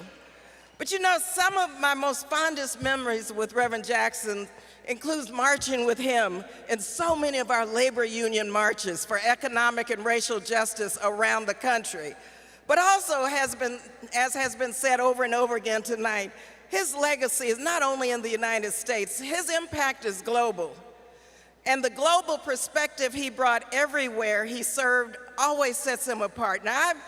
But you know, some of my most fondest memories with Reverend Jackson includes marching with him in so many of our labor union marches for economic and racial justice around the country. But also, as has been said over and over again tonight, his legacy is not only in the United States, his impact is global. And the global perspective he brought everywhere he served always sets him apart. Now, I've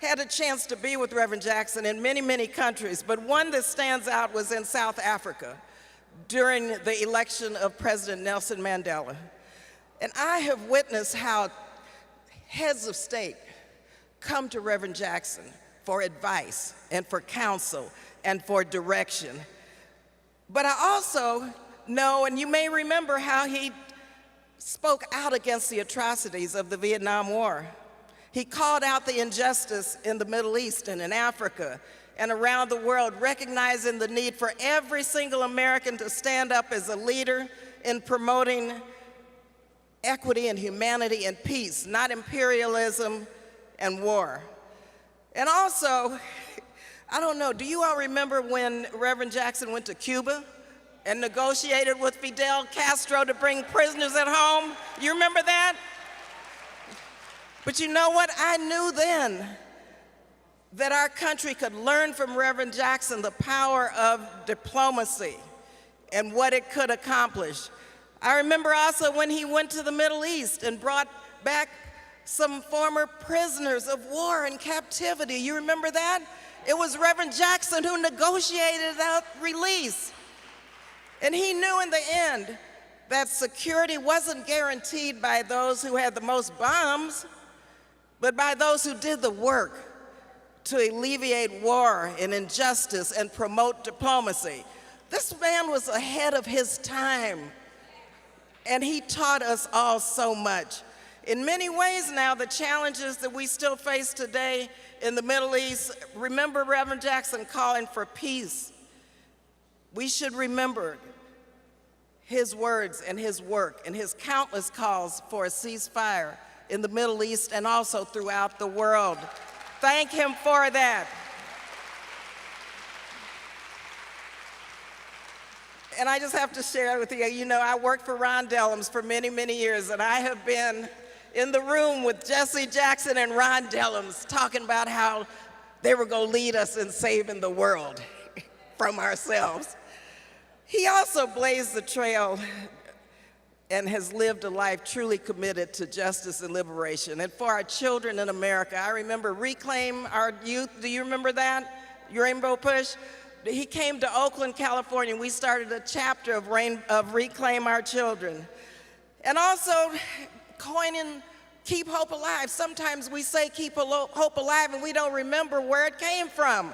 had a chance to be with Reverend Jackson in many, many countries, but one that stands out was in South Africa during the election of President Nelson Mandela. And I have witnessed how heads of state come to Reverend Jackson for advice and for counsel and for direction. But I also know, and you may remember how he spoke out against the atrocities of the Vietnam War. He called out the injustice in the Middle East and in Africa and around the world, recognizing the need for every single American to stand up as a leader in promoting equity and humanity and peace, not imperialism and war. And also, I don't know, do you all remember when Reverend Jackson went to Cuba and negotiated with Fidel Castro to bring prisoners at home? You remember that? But you know what? I knew then that our country could learn from Reverend Jackson the power of diplomacy and what it could accomplish. I remember also when he went to the Middle East and brought back some former prisoners of war and captivity. You remember that? It was Reverend Jackson who negotiated that release. And he knew in the end that security wasn't guaranteed by those who had the most bombs, but by those who did the work to alleviate war and injustice and promote diplomacy. This man was ahead of his time, and he taught us all so much. In many ways now, the challenges that we still face today in the Middle East, remember Reverend Jackson calling for peace. We should remember his words and his work and his countless calls for a ceasefire in the Middle East and also throughout the world. Thank him for that. And I just have to share with you, you know, I worked for Ron Dellums for many, many years, and I have been in the room with Jesse Jackson and Ron Dellums talking about how they were going to lead us in saving the world from ourselves. He also blazed the trail and has lived a life truly committed to justice and liberation. And for our children in America, I remember Reclaim Our Youth. Do you remember that? Rainbow Push? He came to Oakland, California, and we started a chapter of Reclaim Our Children. And also, coining Keep Hope Alive. Sometimes we say keep hope alive and we don't remember where it came from.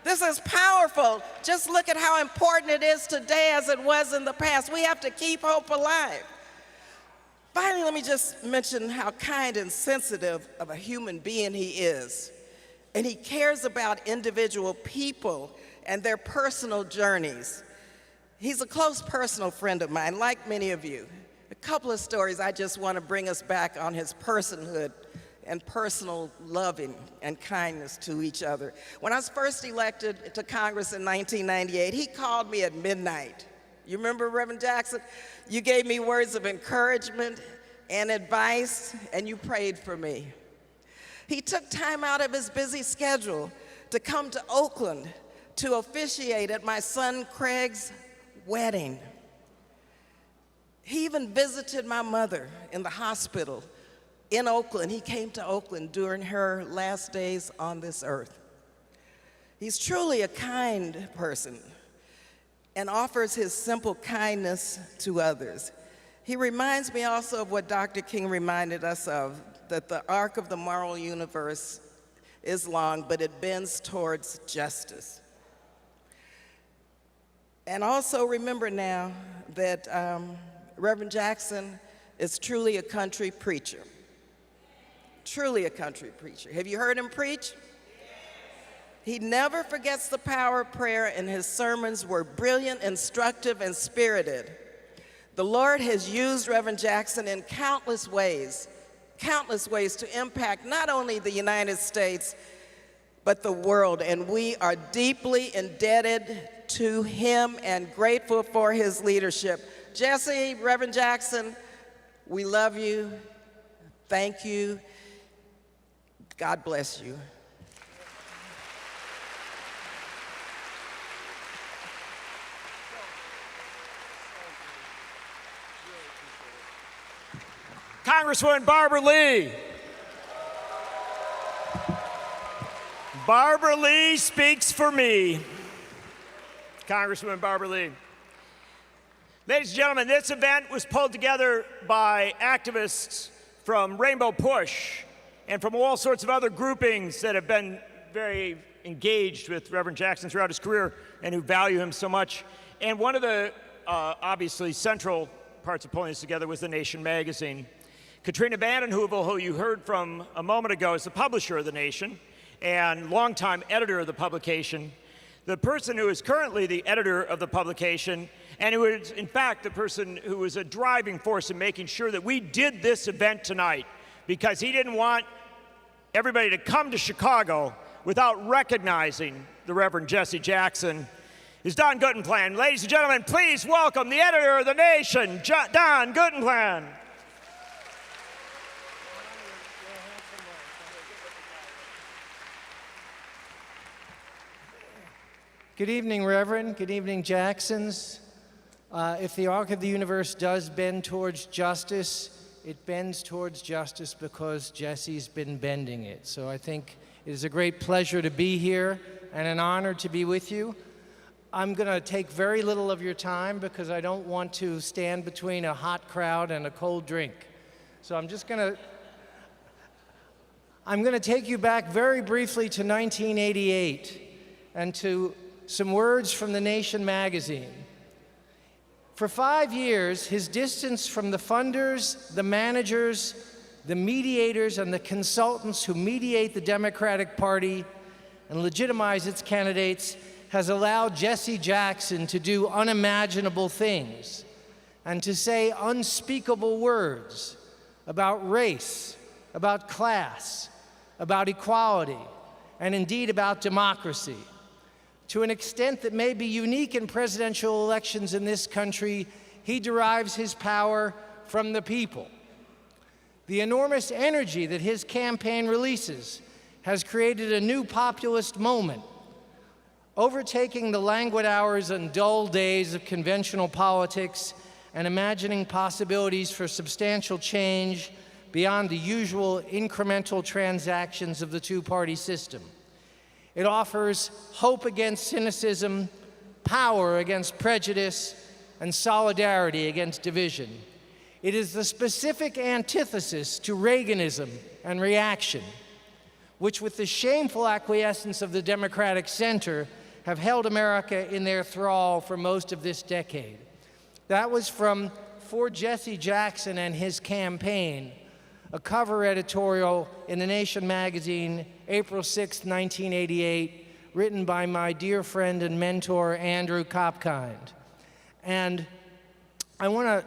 This is powerful. Just look at how important it is today as it was in the past. We have to keep hope alive. Finally, let me just mention how kind and sensitive of a human being he is. And he cares about individual people and their personal journeys. He's a close personal friend of mine, like many of you. A couple of stories I just want to bring us back on his personhood and personal loving and kindness to each other. When I was first elected to Congress in 1998, he called me at midnight. You remember, Reverend Jackson? You gave me words of encouragement and advice, and you prayed for me. He took time out of his busy schedule to come to Oakland to officiate at my son Craig's wedding. He even visited my mother in the hospital in Oakland. He came to Oakland during her last days on this earth. He's truly a kind person and offers his simple kindness to others. He reminds me also of what Dr. King reminded us of, that the arc of the moral universe is long, but it bends towards justice. And also remember now that Reverend Jackson is truly a country preacher. Truly a country preacher. Have you heard him preach? He never forgets the power of prayer, and his sermons were brilliant, instructive, and spirited. The Lord has used Reverend Jackson in countless ways to impact not only the United States, but the world. And we are deeply indebted to him and grateful for his leadership. Jesse, Reverend Jackson, we love you. Thank you. God bless you. Congresswoman Barbara Lee. Barbara Lee speaks for me. Congresswoman Barbara Lee. Ladies and gentlemen, this event was pulled together by activists from Rainbow Push and from all sorts of other groupings that have been very engaged with Reverend Jackson throughout his career and who value him so much. And one of the obviously central parts of pulling this together was The Nation magazine. Katrina Vanden, who you heard from a moment ago, is the publisher of The Nation and longtime editor of the publication. The person who is currently the editor of the publication, and who is, in fact, the person who was a driving force in making sure that we did this event tonight, because he didn't want everybody to come to Chicago without recognizing the Reverend Jesse Jackson, is Don Guttenplan. Ladies and gentlemen, please welcome the editor of The Nation, Don Guttenplan. Good evening, Reverend. Good evening, Jacksons. If the arc of the universe does bend towards justice, it bends towards justice because Jesse's been bending it. So I think it is a great pleasure to be here and an honor to be with you. I'm going to take very little of your time because I don't want to stand between a hot crowd and a cold drink. So I'm going to take you back very briefly to 1988 and to some words from The Nation magazine. For 5 years, his distance from the funders, the managers, the mediators, and the consultants who mediate the Democratic Party and legitimize its candidates has allowed Jesse Jackson to do unimaginable things and to say unspeakable words about race, about class, about equality, and indeed about democracy. To an extent that may be unique in presidential elections in this country, he derives his power from the people. The enormous energy that his campaign releases has created a new populist moment, overtaking the languid hours and dull days of conventional politics and imagining possibilities for substantial change beyond the usual incremental transactions of the two-party system. It offers hope against cynicism, power against prejudice, and solidarity against division. It is the specific antithesis to Reaganism and reaction, which with the shameful acquiescence of the Democratic center have held America in their thrall for most of this decade. That was from For Jesse Jackson and His Campaign, a cover editorial in The Nation magazine, April 6, 1988, written by my dear friend and mentor, Andrew Kopkind. And I want to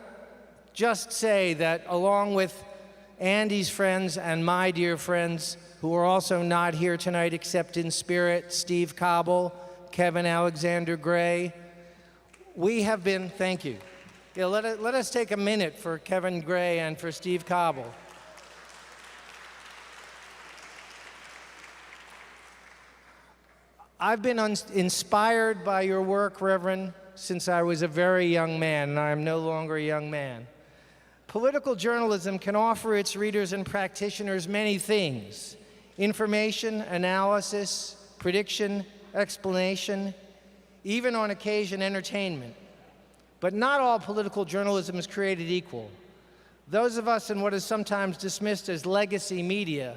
just say that along with Andy's friends and my dear friends, who are also not here tonight except in spirit, Steve Cobble, Kevin Alexander Gray, we have been, thank you. Yeah, let us take a minute for Kevin Gray and for Steve Cobble. I've been inspired by your work, Reverend, since I was a very young man, and I am no longer a young man. Political journalism can offer its readers and practitioners many things: information, analysis, prediction, explanation, even on occasion entertainment. But not all political journalism is created equal. Those of us in what is sometimes dismissed as legacy media,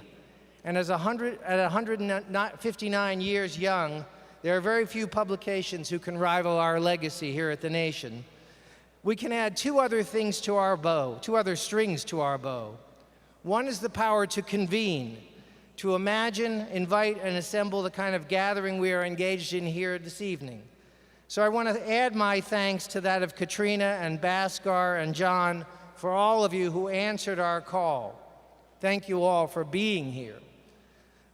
and at 159 years young, there are very few publications who can rival our legacy here at The Nation. We can add two other things to our bow, two other strings to our bow. One is the power to convene, to imagine, invite, and assemble the kind of gathering we are engaged in here this evening. So I want to add my thanks to that of Katrina and Bhaskar and John for all of you who answered our call. Thank you all for being here.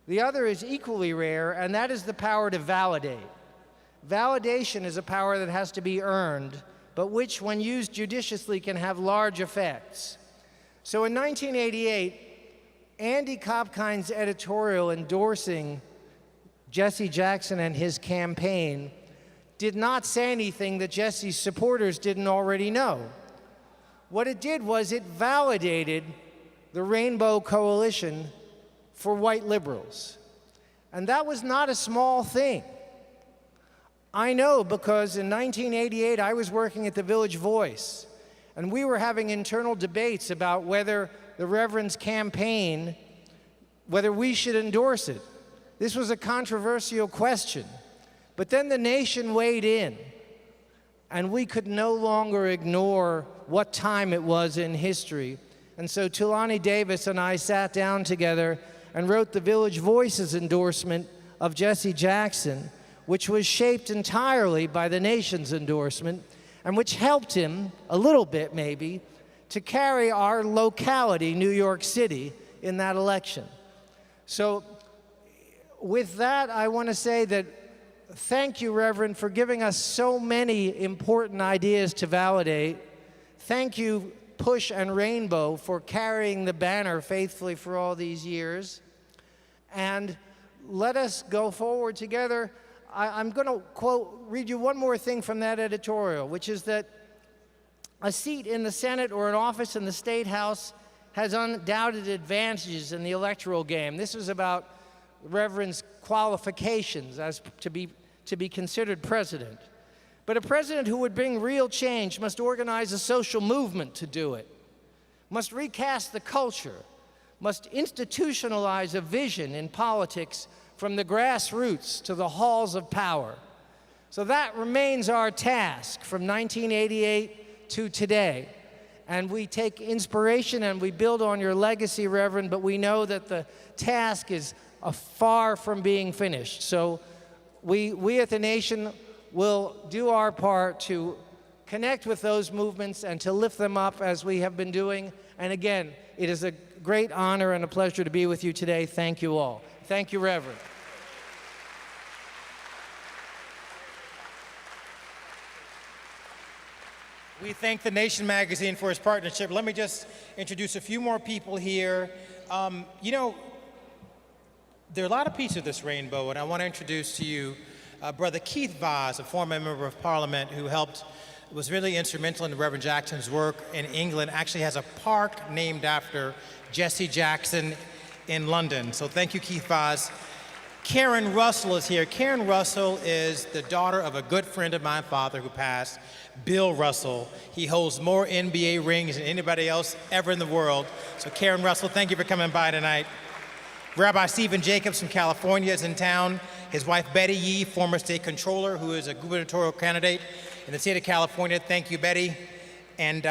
The other is equally rare, and that is the power to validate. Validation is a power that has to be earned, but which, when used judiciously, can have large effects. So in 1988, Andy Kopkind's editorial endorsing Jesse Jackson and his campaign did not say anything that Jesse's supporters didn't already know. What it did was it validated the Rainbow Coalition for white liberals. And that was not a small thing. I know because in 1988, I was working at the Village Voice, and we were having internal debates about whether the Reverend's campaign, whether we should endorse it. This was a controversial question. But then The Nation weighed in, and we could no longer ignore what time it was in history. And so Tulani Davis and I sat down together and wrote the Village Voices endorsement of Jesse Jackson, which was shaped entirely by the nation's endorsement, and which helped him, a little bit maybe, to carry our locality, New York City, in that election. So with that, I want to say that thank you, Reverend, for giving us so many important ideas to validate. Thank you, Push and Rainbow, for carrying the banner faithfully for all these years. And let us go forward together. I'm going to read you one more thing from that editorial, which is that a seat in the Senate or an office in the State House has undoubted advantages in the electoral game. This is about Reverend's qualifications as to be considered president. But a president who would bring real change must organize a social movement to do it, must recast the culture, must institutionalize a vision in politics from the grassroots to the halls of power. So that remains our task from 1988 to today. And we take inspiration and we build on your legacy, Reverend, but we know that the task is far from being finished. So we at the nation will do our part to connect with those movements and to lift them up as we have been doing. And again, it is a great honor and a pleasure to be with you today. Thank you all. Thank you, Reverend. We thank The Nation magazine for its partnership. Let me just introduce a few more people here. You know, there are a lot of pieces of this rainbow, and I want to introduce to you Brother Keith Vaz, a former member of Parliament who was really instrumental in Reverend Jackson's work in England, actually has a park named after Jesse Jackson in London. So thank you, Keith Vaz. Karen Russell is here. Karen Russell is the daughter of a good friend of my father who passed, Bill Russell. He holds more NBA rings than anybody else ever in the world. So Karen Russell, thank you for coming by tonight. Rabbi Stephen Jacobs from California is in town. His wife Betty Yee, former state controller, who is a gubernatorial candidate in the state of California. Thank you, Betty. And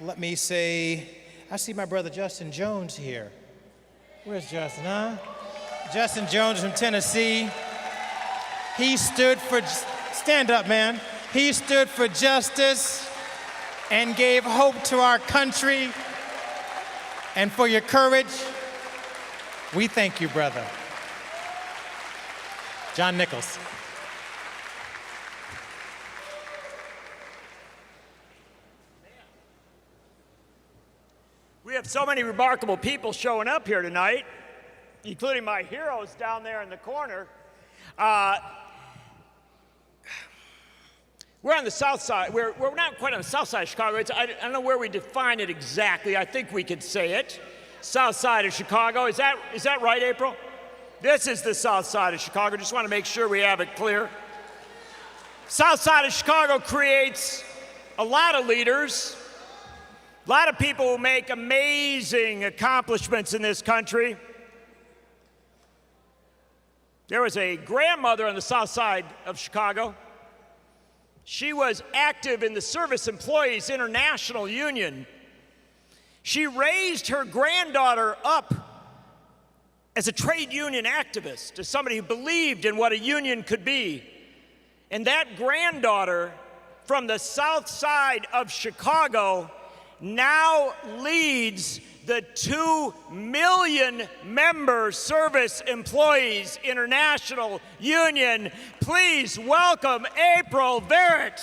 let me say, I see my brother Justin Jones here. Where's Justin, huh? Justin Jones from Tennessee. He stood for, stand up, man. He stood for justice and gave hope to our country. And for your courage, we thank you, brother. John Nichols. We have so many remarkable people showing up here tonight, including my heroes down there in the corner. We're on the south side. We're not quite on the south side of Chicago. I don't know where we define it exactly. I think we could say it. South side of Chicago. Is that right, April? This is the south side of Chicago. Just want to make sure we have it clear. South side of Chicago creates a lot of leaders, a lot of people who make amazing accomplishments in this country. There was a grandmother on the south side of Chicago. She was active in the Service Employees International Union. She raised her granddaughter up as a trade union activist, as somebody who believed in what a union could be. And that granddaughter from the south side of Chicago now leads the 2 million member Service Employees International Union. Please welcome April Verrett.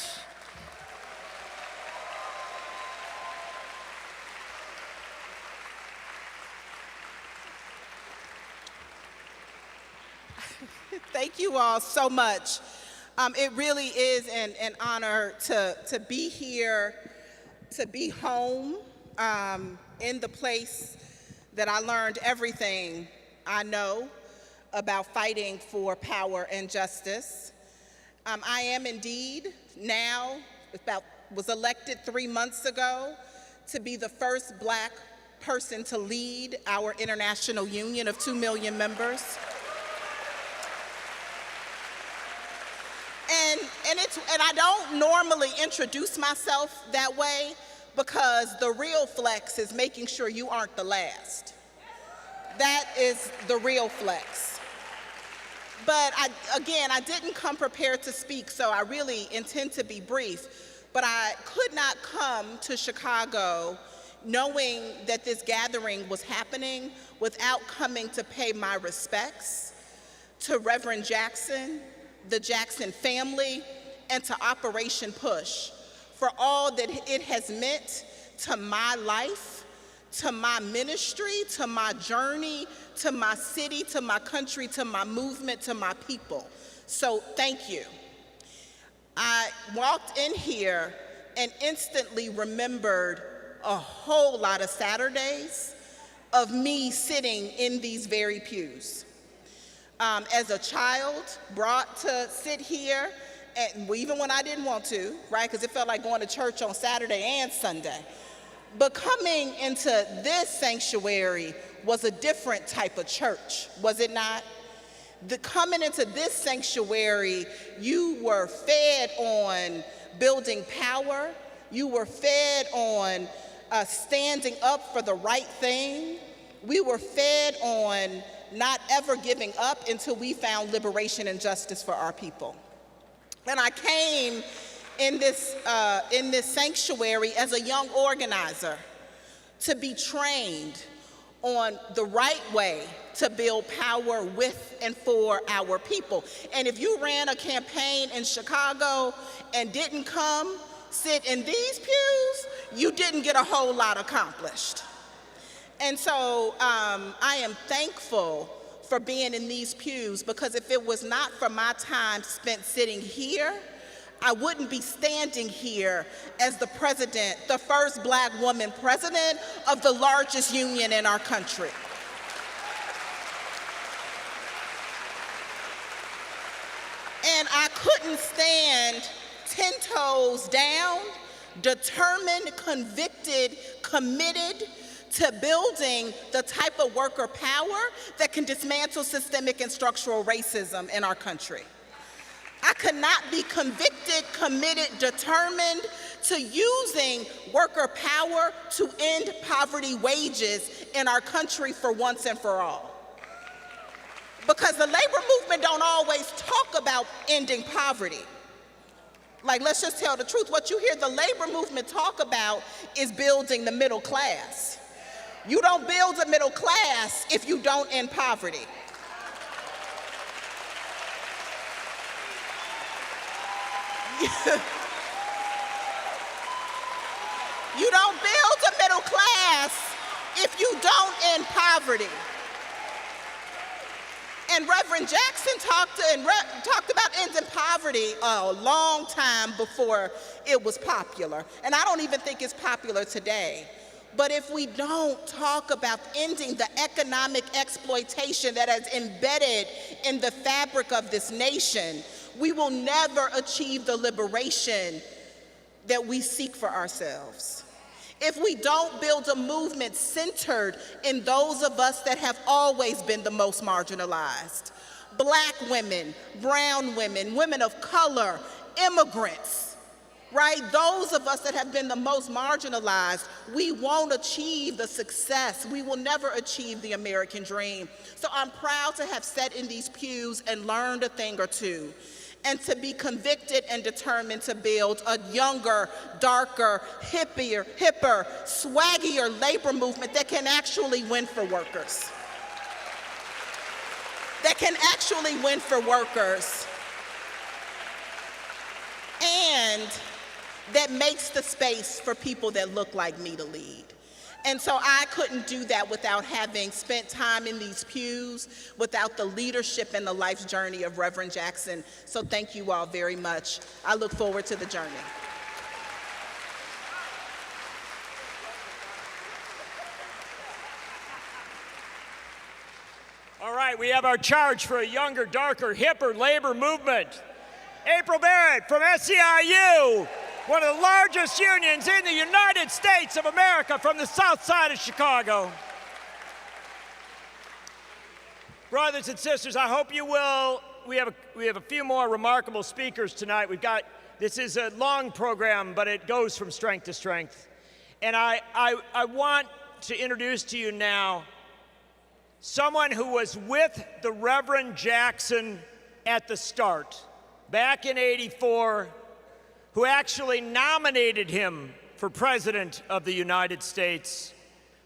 Thank you all so much. It really is an honor to be here, to be home, in the place that I learned everything I know about fighting for power and justice. I am indeed now, was elected 3 months ago to be the first Black person to lead our international union of 2 million members. And I don't normally introduce myself that way, because the real flex is making sure you aren't the last. That is the real flex. But again, I didn't come prepared to speak, so I really intend to be brief. But I could not come to Chicago knowing that this gathering was happening without coming to pay my respects to Reverend Jackson, the Jackson family, and to Operation Push for all that it has meant to my life, to my ministry, to my journey, to my city, to my country, to my movement, to my people. So thank you. I walked in here and instantly remembered a whole lot of Saturdays of me sitting in these very pews. As a child, brought to sit here, and even when I didn't want to, right? Because it felt like going to church on Saturday and Sunday. But coming into this sanctuary was a different type of church, was it not? Coming into this sanctuary, you were fed on building power. You were fed on standing up for the right thing. We were fed on not ever giving up until we found liberation and justice for our people. And I came in this sanctuary as a young organizer to be trained on the right way to build power with and for our people. And if you ran a campaign in Chicago and didn't come sit in these pews, you didn't get a whole lot accomplished. And so I am thankful for being in these pews, because if it was not for my time spent sitting here, I wouldn't be standing here as the president, the first Black woman president of the largest union in our country. And I couldn't stand 10 toes down, determined, convicted, committed to building the type of worker power that can dismantle systemic and structural racism in our country. I could not be convicted, committed, determined to using worker power to end poverty wages in our country for once and for all. Because the labor movement don't always talk about ending poverty. Like, let's just tell the truth. What you hear the labor movement talk about is building the middle class. You don't build a middle class if you don't end poverty. You don't build a middle class if you don't end poverty. And Reverend Jackson talked about ending poverty a long time before it was popular. And I don't even think it's popular today. But if we don't talk about ending the economic exploitation that is embedded in the fabric of this nation, we will never achieve the liberation that we seek for ourselves. If we don't build a movement centered in those of us that have always been the most marginalized, Black women, brown women, women of color, immigrants, right? Those of us that have been the most marginalized, we won't achieve the success. We will never achieve the American dream. So I'm proud to have sat in these pews and learned a thing or two, and to be convicted and determined to build a younger, darker, hipper, swaggier labor movement that can actually win for workers. That can actually win for workers. And that makes the space for people that look like me to lead. And so I couldn't do that without having spent time in these pews, without the leadership and the life journey of Reverend Jackson. So thank you all very much. I look forward to the journey. All right, we have our charge for a younger, darker, hipper labor movement. April Barrett from SEIU, one of the largest unions in the United States of America, from the south side of Chicago. Brothers and sisters, I hope you will. We have a few more remarkable speakers tonight. This is a long program, but it goes from strength to strength. And I want to introduce to you now someone who was with the Reverend Jackson at the start, back in '84, who actually nominated him for President of the United States,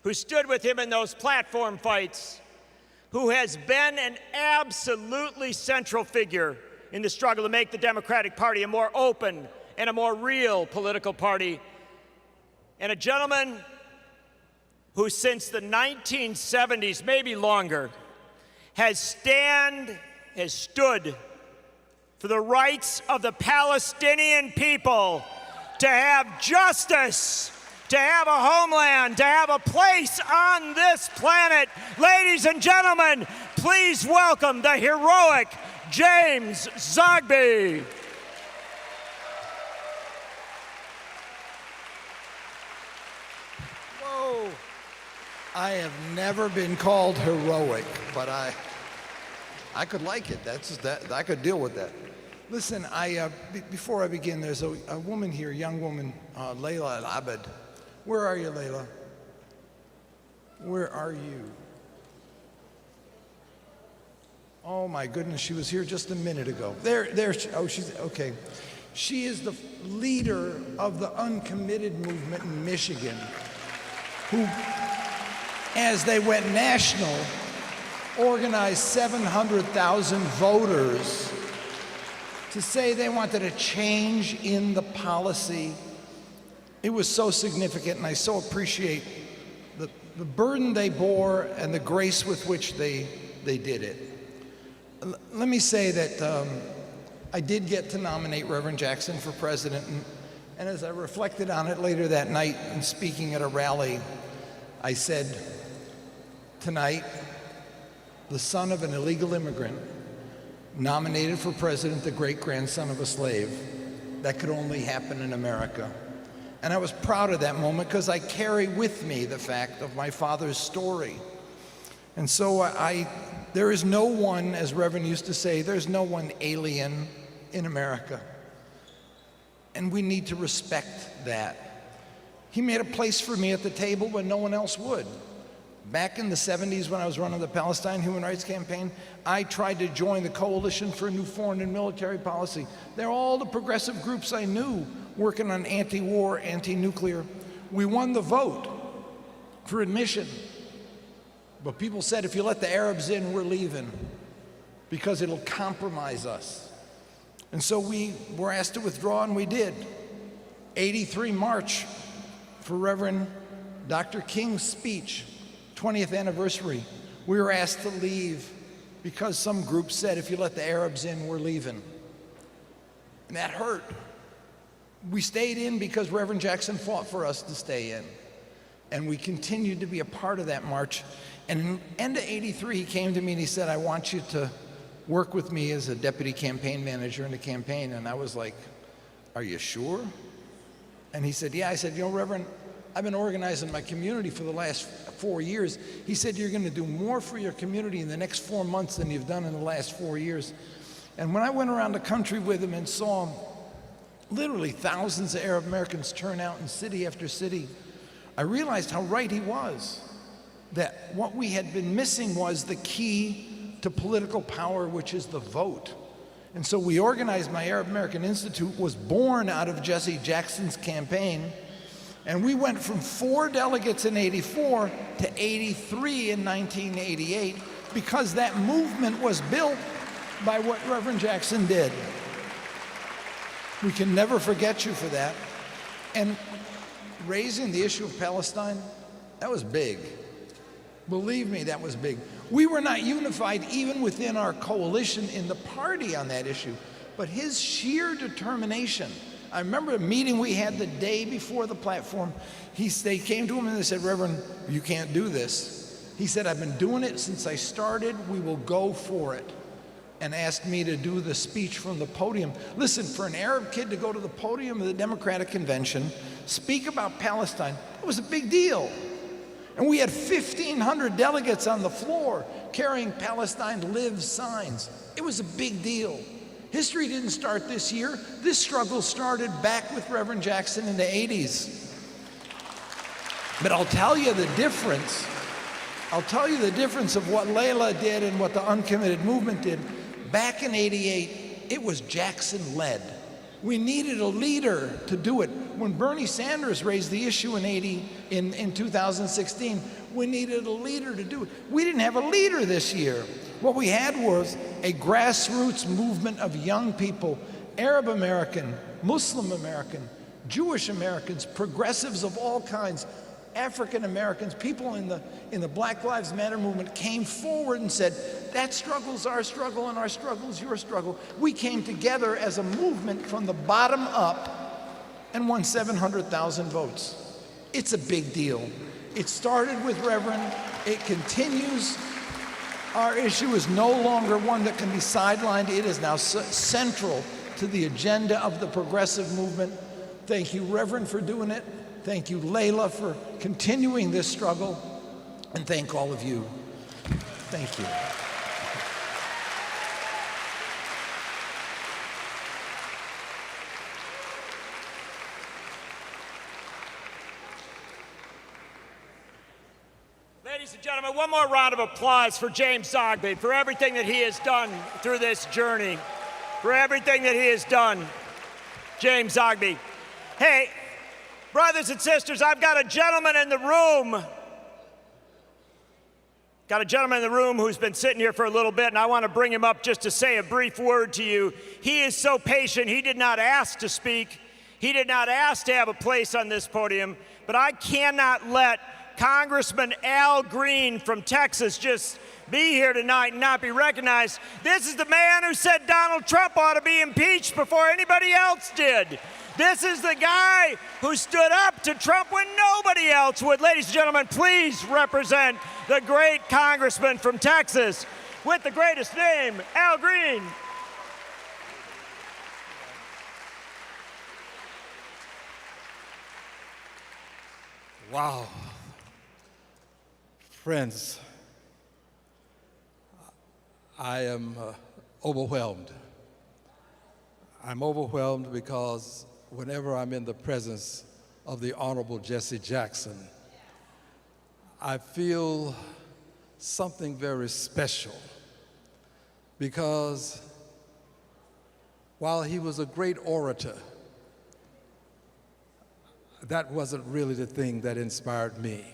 who stood with him in those platform fights, who has been an absolutely central figure in the struggle to make the Democratic Party a more open and a more real political party, and a gentleman who since the 1970s, maybe longer, has stood for the rights of the Palestinian people to have justice, to have a homeland, to have a place on this planet. Ladies and gentlemen, please welcome the heroic James Zogby. Whoa. I have never been called heroic, but I could like it. I could deal with that. Listen, before I begin, there's a woman here, young woman, Layla Al-Abed. Where are you, Layla? Where are you? Oh my goodness, she was here just a minute ago. She's, okay. She is the leader of the uncommitted movement in Michigan, who, as they went national, organized 700,000 voters to say they wanted a change in the policy. It was so significant, and I so appreciate the burden they bore and the grace with which they did it. Let me say that I did get to nominate Reverend Jackson for president, and as I reflected on it later that night and speaking at a rally, I said, tonight, the son of an illegal immigrant, nominated for president, the great-grandson of a slave. That could only happen in America. And I was proud of that moment because I carry with me the fact of my father's story. And so there is no one, as Reverend used to say, there's no one alien in America. And we need to respect that. He made a place for me at the table when no one else would. Back in the 70s when I was running the Palestine Human Rights Campaign, I tried to join the Coalition for a New Foreign and Military Policy. They're all the progressive groups I knew working on anti-war, anti-nuclear. We won the vote for admission. But people said, if you let the Arabs in, we're leaving because it'll compromise us. And so we were asked to withdraw, and we did. 83 March for Reverend Dr. King's speech, 20th anniversary. We were asked to leave because some group said, if you let the Arabs in, we're leaving. And that hurt. We stayed in because Reverend Jackson fought for us to stay in. And we continued to be a part of that march. And in the end of '83, he came to me and he said, I want you to work with me as a deputy campaign manager in the campaign. And I was like, are you sure? And he said, yeah. I said, you know, Reverend, I've been organizing my community for the last 4 years. He said, you're going to do more for your community in the next 4 months than you've done in the last 4 years. And when I went around the country with him and saw literally thousands of Arab Americans turn out in city after city, I realized how right he was, that what we had been missing was the key to political power, which is the vote. And so we organized, my Arab American Institute was born out of Jesse Jackson's campaign. And we went from 4 delegates in '84 to 83 in 1988 because that movement was built by what Reverend Jackson did. We can never forget you for that. And raising the issue of Palestine, that was big. Believe me, that was big. We were not unified even within our coalition in the party on that issue, but his sheer determination. I remember a meeting we had the day before the platform. They came to him and they said, Reverend, you can't do this. He said, I've been doing it since I started. We will go for it. And asked me to do the speech from the podium. Listen, for an Arab kid to go to the podium of the Democratic Convention, speak about Palestine, it was a big deal. And we had 1,500 delegates on the floor carrying Palestine Lives signs. It was a big deal. History didn't start this year. This struggle started back with Reverend Jackson in the '80s. But I'll tell you the difference. I'll tell you the difference of what Layla did and what the uncommitted movement did. Back in '88, it was Jackson-led. We needed a leader to do it. When Bernie Sanders raised the issue in 2016, we needed a leader to do it. We didn't have a leader this year. What we had was a grassroots movement of young people, Arab American, Muslim American, Jewish Americans, progressives of all kinds, African Americans, people in the Black Lives Matter movement came forward and said, that struggle's our struggle and our struggle's your struggle. We came together as a movement from the bottom up and won 700,000 votes. It's a big deal. It started with Reverend, it continues. Our issue is no longer one that can be sidelined. It is now central to the agenda of the progressive movement. Thank you, Reverend, for doing it. Thank you, Layla, for continuing this struggle. And thank all of you. Thank you. Ladies and gentlemen, one more round of applause for James Zogby, for everything that he has done through this journey, for everything that he has done. James Zogby. Hey, brothers and sisters, I've got a gentleman in the room. Got a gentleman in the room who's been sitting here for a little bit, and I want to bring him up just to say a brief word to you. He is so patient. He did not ask to speak. He did not ask to have a place on this podium, but I cannot let Congressman Al Green from Texas just be here tonight and not be recognized. This is the man who said Donald Trump ought to be impeached before anybody else did. This is the guy who stood up to Trump when nobody else would. Ladies and gentlemen, please represent the great congressman from Texas with the greatest name, Al Green. Wow. Friends, I am overwhelmed. I'm overwhelmed because whenever I'm in the presence of the Honorable Jesse Jackson, I feel something very special, because while he was a great orator, that wasn't really the thing that inspired me.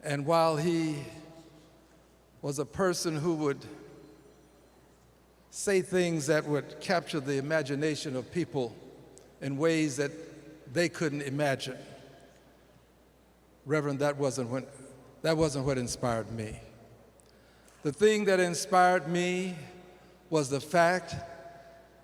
And while he was a person who would say things that would capture the imagination of people in ways that they couldn't imagine, Reverend, that wasn't what inspired me. The thing that inspired me was the fact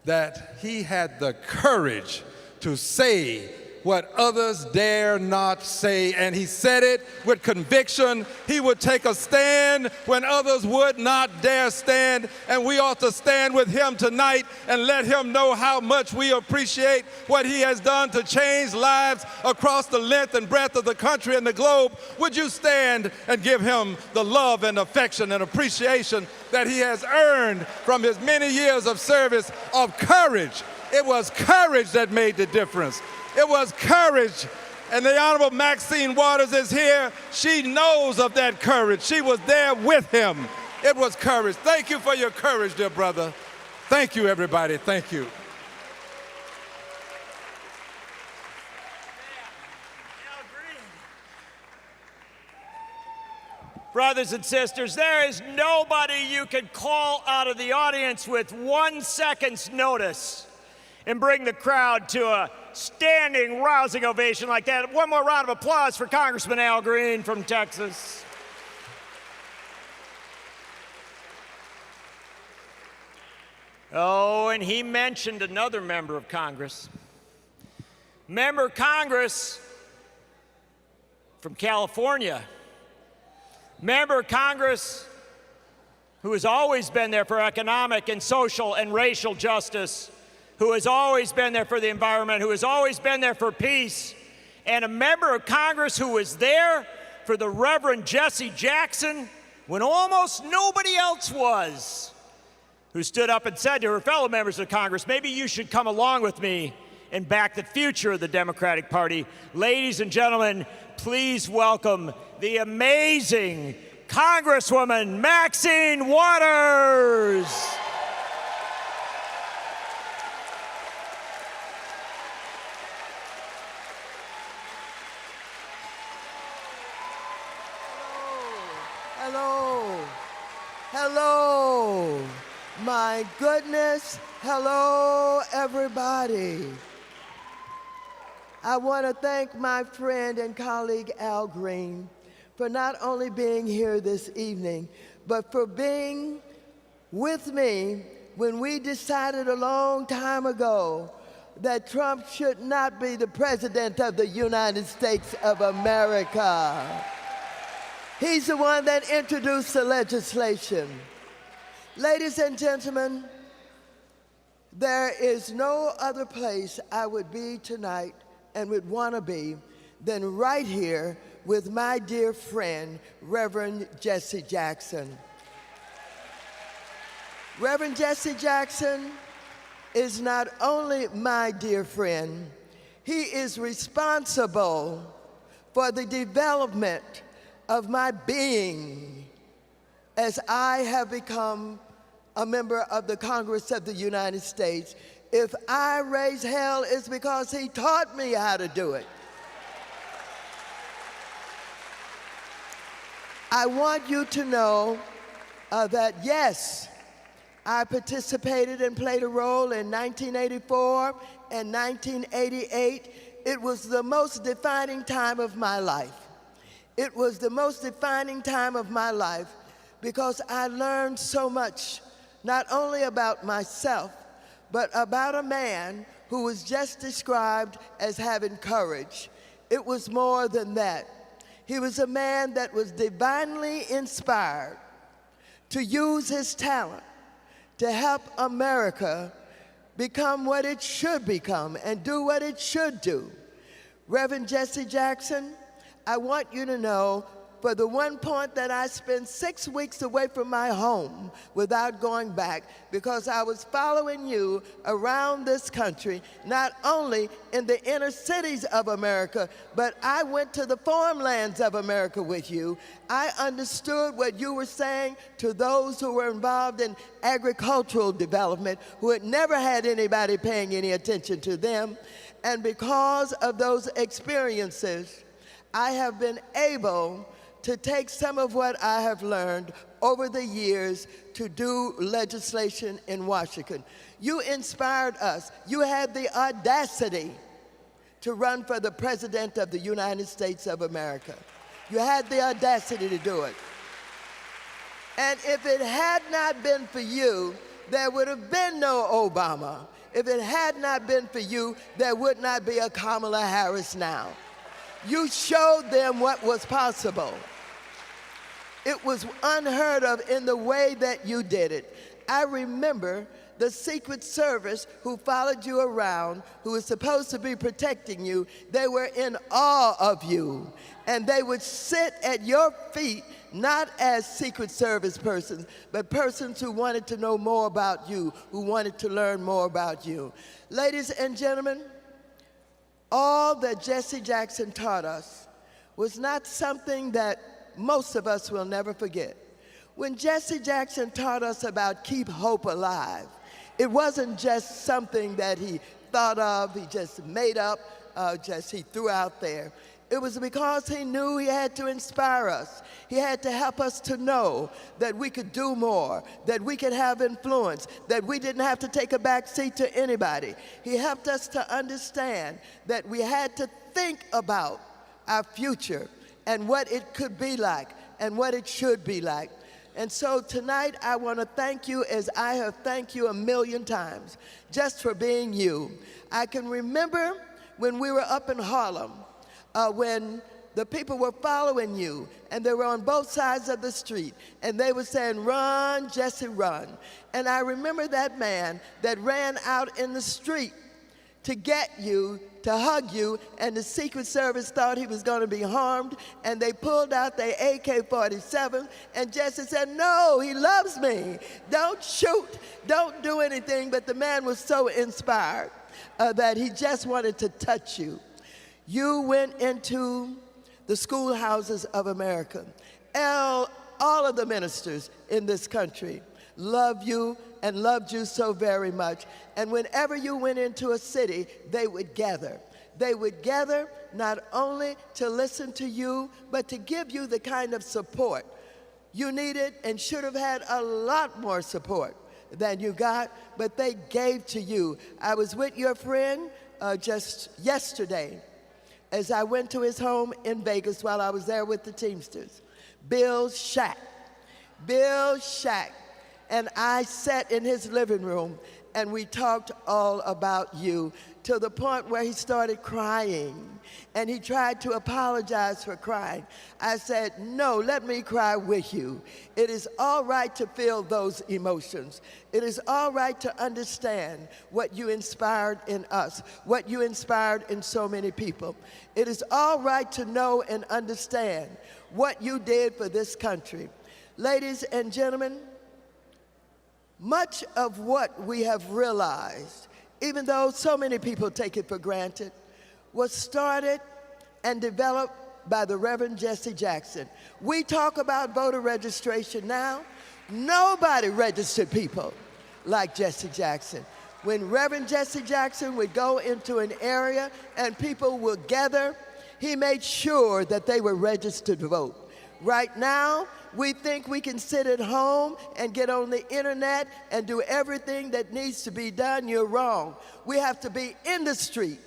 that he had the courage to say what others dare not say, and he said it with conviction. He would take a stand when others would not dare stand, and we ought to stand with him tonight and let him know how much we appreciate what he has done to change lives across the length and breadth of the country and the globe. Would you stand and give him the love and affection and appreciation that he has earned from his many years of service, of courage? It was courage that made the difference. It was courage. And the Honorable Maxine Waters is here. She knows of that courage. She was there with him. It was courage. Thank you for your courage, dear brother. Thank you, everybody. Thank you. Brothers and sisters, there is nobody you can call out of the audience with 1 second's notice and bring the crowd to a standing, rousing ovation like that. One more round of applause for Congressman Al Green from Texas. Oh, and he mentioned another member of Congress. Member of Congress from California. Member of Congress who has always been there for economic and social and racial justice, who has always been there for the environment, who has always been there for peace, and a member of Congress who was there for the Reverend Jesse Jackson when almost nobody else was, who stood up and said to her fellow members of Congress, maybe you should come along with me and back the future of the Democratic Party. Ladies and gentlemen, please welcome the amazing Congresswoman Maxine Waters. Hello. Hello. My goodness. Hello, everybody. I want to thank my friend and colleague Al Green for not only being here this evening, but for being with me when we decided a long time ago that Trump should not be the President of the United States of America. He's the one that introduced the legislation. Ladies and gentlemen, there is no other place I would be tonight and would want to be than right here with my dear friend, Reverend Jesse Jackson. Reverend Jesse Jackson is not only my dear friend, he is responsible for the development of my being as I have become a member of the Congress of the United States. If I raise hell, it's because he taught me how to do it. I want you to know that yes, I participated and played a role in 1984 and 1988. It was the most defining time of my life. It was the most defining time of my life because I learned so much, not only about myself, but about a man who was just described as having courage. It was more than that. He was a man that was divinely inspired to use his talent to help America become what it should become and do what it should do. Reverend Jesse Jackson, I want you to know, for the one point that I spent 6 weeks away from my home without going back because I was following you around this country, not only in the inner cities of America, but I went to the farmlands of America with you. I understood what you were saying to those who were involved in agricultural development, who had never had anybody paying any attention to them. And because of those experiences, I have been able to take some of what I have learned over the years to do legislation in Washington. You inspired us. You had the audacity to run for the President of the United States of America. You had the audacity to do it. And if it had not been for you, there would have been no Obama. If it had not been for you, there would not be a Kamala Harris now. You showed them what was possible. It was unheard of in the way that you did it. I remember the Secret Service who followed you around, who was supposed to be protecting you. They were in awe of you. And they would sit at your feet, not as Secret Service persons, but persons who wanted to know more about you, who wanted to learn more about you. Ladies and gentlemen, all that Jesse Jackson taught us was not something that most of us will never forget. When Jesse Jackson taught us about keep hope alive, it wasn't just something that he thought of, he just made up, he threw out there. It was because he knew he had to inspire us. He had to help us to know that we could do more, that we could have influence, that we didn't have to take a back seat to anybody. He helped us to understand that we had to think about our future and what it could be like and what it should be like. And so tonight I want to thank you as I have thanked you a million times just for being you. I can remember when we were up in Harlem, when the people were following you, and they were on both sides of the street, and they were saying, run, Jesse, run. And I remember that man that ran out in the street to get you, to hug you, and the Secret Service thought he was going to be harmed, and they pulled out their AK-47, and Jesse said, no, he loves me. Don't shoot, don't do anything, but the man was so inspired that he just wanted to touch you. You went into the schoolhouses of America. All of the ministers in this country love you and loved you so very much. And whenever you went into a city, they would gather. They would gather not only to listen to you, but to give you the kind of support you needed and should have had a lot more support than you got, but they gave to you. I was with your friend just yesterday as I went to his home in Vegas while I was there with the Teamsters. Bill Shack. And I sat in his living room and we talked all about you to the point where he started crying and he tried to apologize for crying. I said, no, let me cry with you. It is all right to feel those emotions. It is all right to understand what you inspired in us, what you inspired in so many people. It is all right to know and understand what you did for this country. Ladies and gentlemen, much of what we have realized, even though so many people take it for granted, was started and developed by the Reverend Jesse Jackson. We talk about voter registration now. Nobody registered people like Jesse Jackson. When Reverend Jesse Jackson would go into an area and people would gather, he made sure that they were registered to vote. Right now, we think we can sit at home and get on the internet and do everything that needs to be done. You're wrong. We have to be in the street.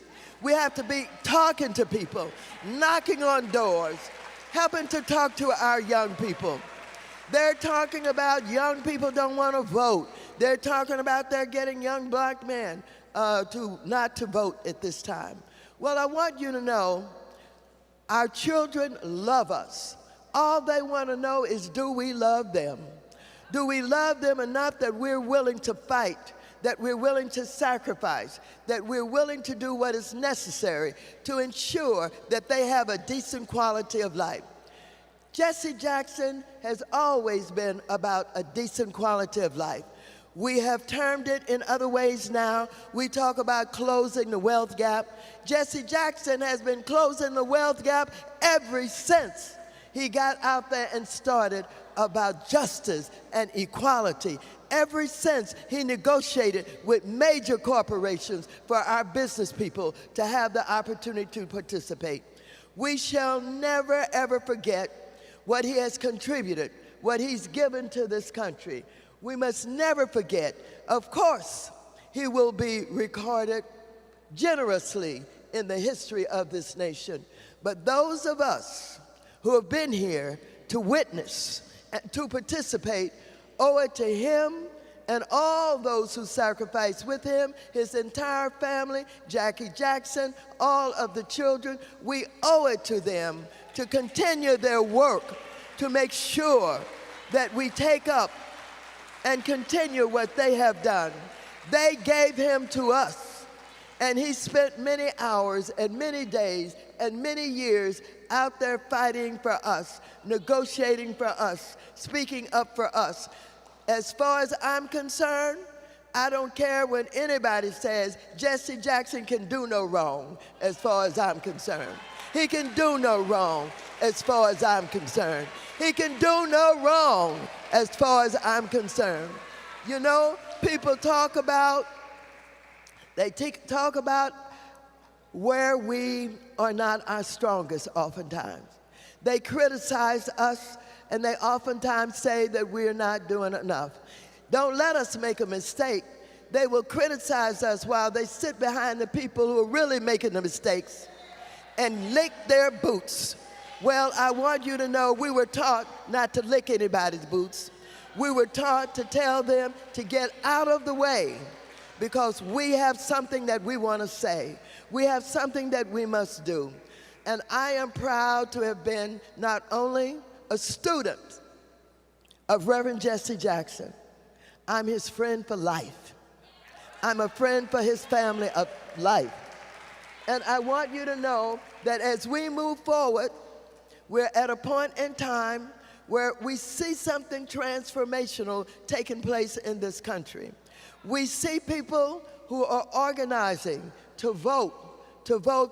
We have to be talking to people, knocking on doors, helping to talk to our young people. They're talking about young people don't want to vote. They're talking about they're getting young black men not to vote at this time. Well, I want you to know our children love us. All they want to know is, do we love them? Do we love them enough that we're willing to fight, that we're willing to sacrifice, that we're willing to do what is necessary to ensure that they have a decent quality of life? Jesse Jackson has always been about a decent quality of life. We have termed it in other ways now. We talk about closing the wealth gap. Jesse Jackson has been closing the wealth gap ever since he got out there and started about justice and equality. Ever since he negotiated with major corporations for our business people to have the opportunity to participate. We shall never, ever forget what he has contributed, what he's given to this country. We must never forget. Of course, he will be recorded generously in the history of this nation. But those of us who have been here to witness and to participate owe it to him and all those who sacrificed with him, his entire family, Jackie Jackson, all of the children. We owe it to them to continue their work to make sure that we take up and continue what they have done. They gave him to us, and he spent many hours and many days and many years out there fighting for us, negotiating for us, speaking up for us. As far as I'm concerned, I don't care when anybody says Jesse Jackson can do no wrong as far as I'm concerned. He can do no wrong as far as I'm concerned. He can do no wrong as far as I'm concerned. You know, people talk about, talk about where we are not our strongest oftentimes. They criticize us and they oftentimes say that we're not doing enough. Don't let us make a mistake. They will criticize us while they sit behind the people who are really making the mistakes and lick their boots. Well, I want you to know we were taught not to lick anybody's boots. We were taught to tell them to get out of the way because we have something that we want to say. We have something that we must do. And I am proud to have been not only a student of Reverend Jesse Jackson, I'm his friend for life. I'm a friend for his family of life. And I want you to know that as we move forward, we're at a point in time where we see something transformational taking place in this country. We see people who are organizing to vote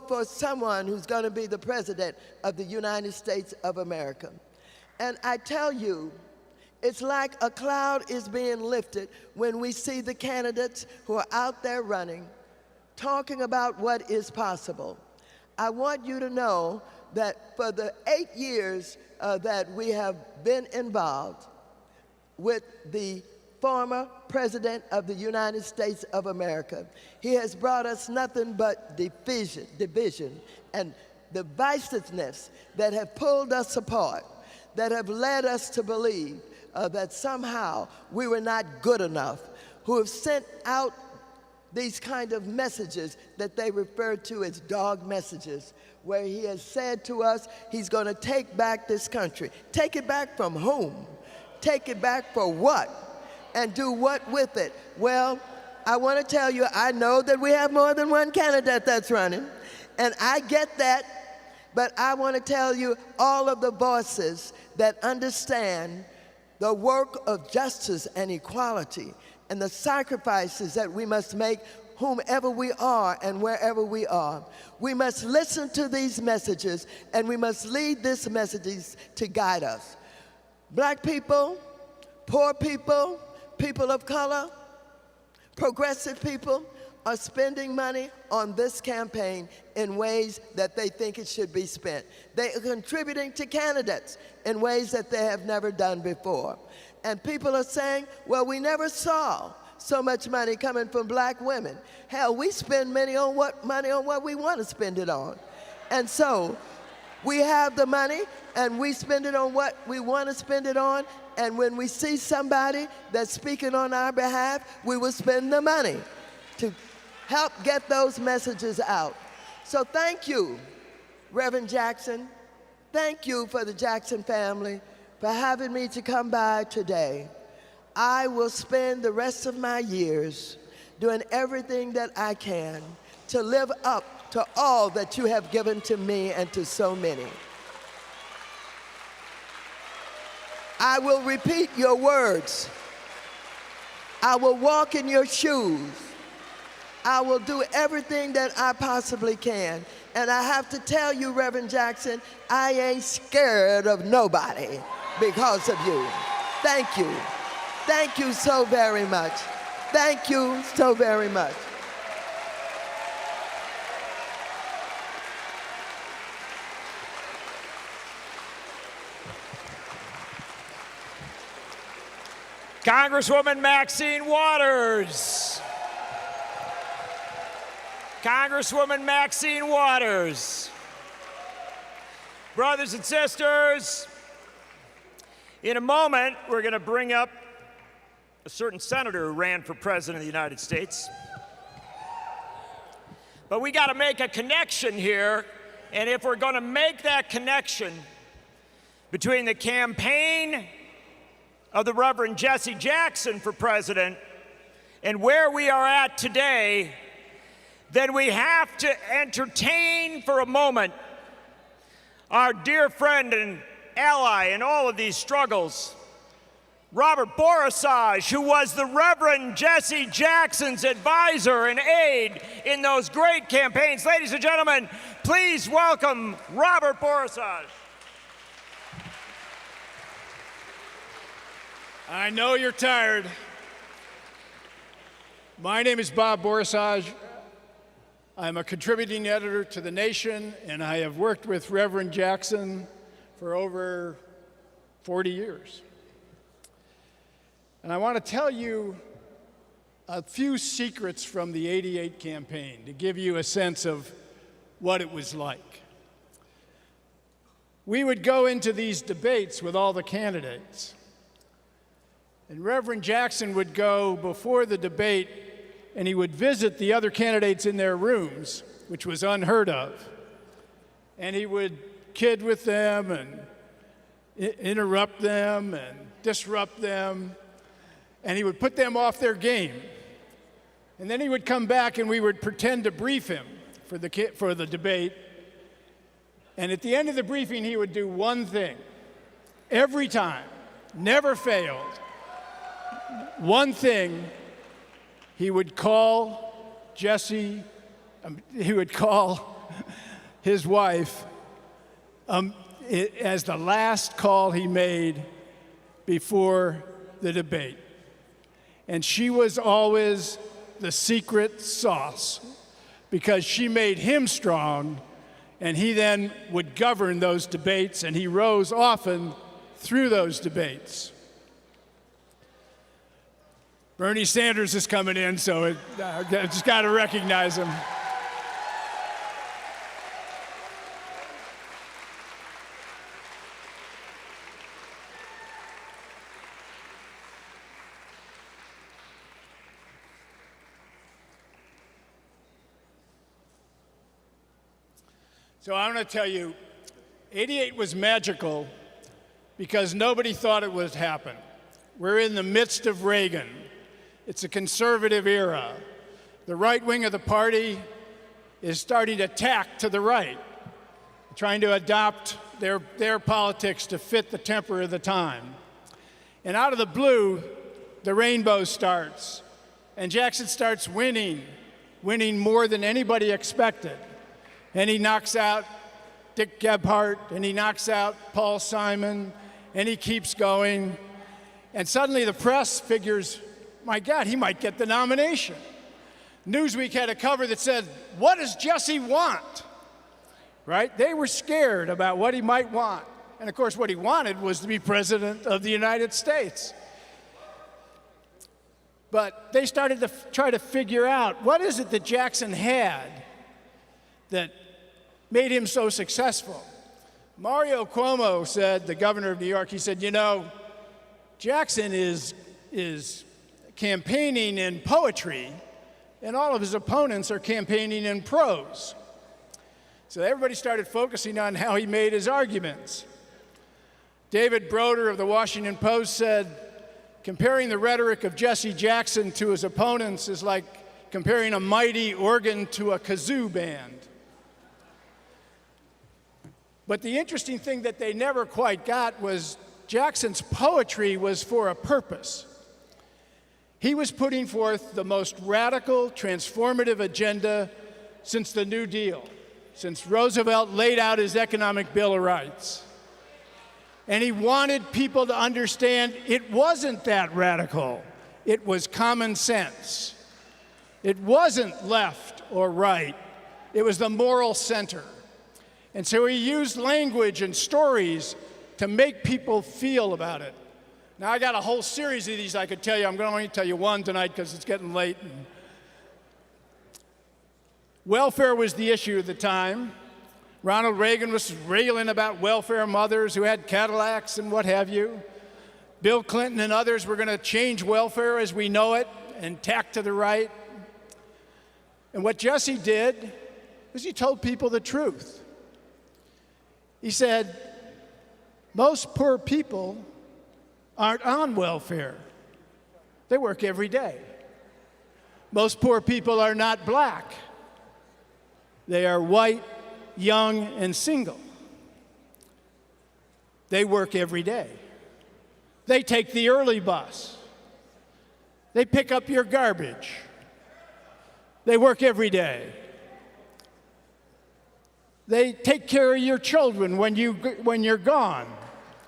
for someone who's going to be the president of the United States of America. And I tell you, it's like a cloud is being lifted when we see the candidates who are out there running, talking about what is possible. I want you to know that for the 8 years that we have been involved with the former President of the United States of America, he has brought us nothing but division and divisiveness that have pulled us apart, that have led us to believe that somehow we were not good enough, who have sent out these kind of messages that they refer to as dog messages, where he has said to us he's going to take back this country. Take it back from whom? Take it back for what? And do what with it? Well, I want to tell you, I know that we have more than one candidate that's running, and I get that, but I want to tell you all of the voices that understand the work of justice and equality and the sacrifices that we must make whomever we are and wherever we are. We must listen to these messages, and we must lead these messages to guide us. Black people, poor people, people of color, progressive people are spending money on this campaign in ways that they think it should be spent. They are contributing to candidates in ways that they have never done before. And people are saying, well, we never saw so much money coming from black women. Hell, we spend money on what we want to spend it on. And so we have the money, and we spend it on what we want to spend it on. And when we see somebody that's speaking on our behalf, we will spend the money to help get those messages out. So thank you, Reverend Jackson. Thank you for the Jackson family for having me to come by today. I will spend the rest of my years doing everything that I can to live up to all that you have given to me and to so many. I will repeat your words. I will walk in your shoes. I will do everything that I possibly can. And I have to tell you, Reverend Jackson, I ain't scared of nobody because of you. Thank you. Thank you so very much. Thank you so very much. Congresswoman Maxine Waters. Congresswoman Maxine Waters. Brothers and sisters, in a moment, we're going to bring up a certain senator who ran for president of the United States. But we got to make a connection here, and if we're going to make that connection between the campaign of the Reverend Jesse Jackson for president and where we are at today, then we have to entertain for a moment our dear friend and ally in all of these struggles, Robert Borisage, who was the Reverend Jesse Jackson's advisor and aide in those great campaigns. Ladies and gentlemen, please welcome Robert Borisage. I know you're tired. My name is Bob Borisage. I'm a contributing editor to The Nation, and I have worked with Reverend Jackson for over 40 years. And I want to tell you a few secrets from the '88 campaign to give you a sense of what it was like. We would go into these debates with all the candidates, and Reverend Jackson would go before the debate and he would visit the other candidates in their rooms, which was unheard of. And he would kid with them and interrupt them and disrupt them. And he would put them off their game. And then he would come back and we would pretend to brief him for the debate. And at the end of the briefing, he would do one thing. Every time, never failed. One thing, he would call Jesse, he would call his wife as the last call he made before the debate. And she was always the secret sauce because she made him strong, and he then would govern those debates, and he rose often through those debates. Bernie Sanders is coming in, so I just got to recognize him. So I want to tell you, '88 was magical because nobody thought it would happen. We're in the midst of Reagan. It's a conservative era. The right wing of the party is starting to tack to the right, trying to adopt their politics to fit the temper of the time. And out of the blue, the rainbow starts, and Jackson starts winning more than anybody expected. And he knocks out Dick Gebhardt, and he knocks out Paul Simon, and he keeps going. And suddenly the press figures, my God, he might get the nomination. Newsweek had a cover that said, "What does Jesse want?" Right? They were scared about what he might want. And of course, what he wanted was to be president of the United States. But they started to try to figure out, what is it that Jackson had that made him so successful? Mario Cuomo said, the governor of New York, he said, you know, Jackson is campaigning in poetry, and all of his opponents are campaigning in prose. So everybody started focusing on how he made his arguments. David Broder of the Washington Post said, comparing the rhetoric of Jesse Jackson to his opponents is like comparing a mighty organ to a kazoo band. But the interesting thing that they never quite got was Jackson's poetry was for a purpose. He was putting forth the most radical, transformative agenda since the New Deal, since Roosevelt laid out his economic Bill of Rights. And he wanted people to understand it wasn't that radical. It was common sense. It wasn't left or right. It was the moral center. And so he used language and stories to make people feel about it. Now, I got a whole series of these I could tell you. I'm going to only tell you one tonight because it's getting late. Welfare was the issue at the time. Ronald Reagan was railing about welfare mothers who had Cadillacs and what have you. Bill Clinton and others were going to change welfare as we know it and tack to the right. And what Jesse did was he told people the truth. He said, most poor people aren't on welfare. They work every day. Most poor people are not black. They are white, young, and single. They work every day. They take the early bus. They pick up your garbage. They work every day. They take care of your children when you're gone.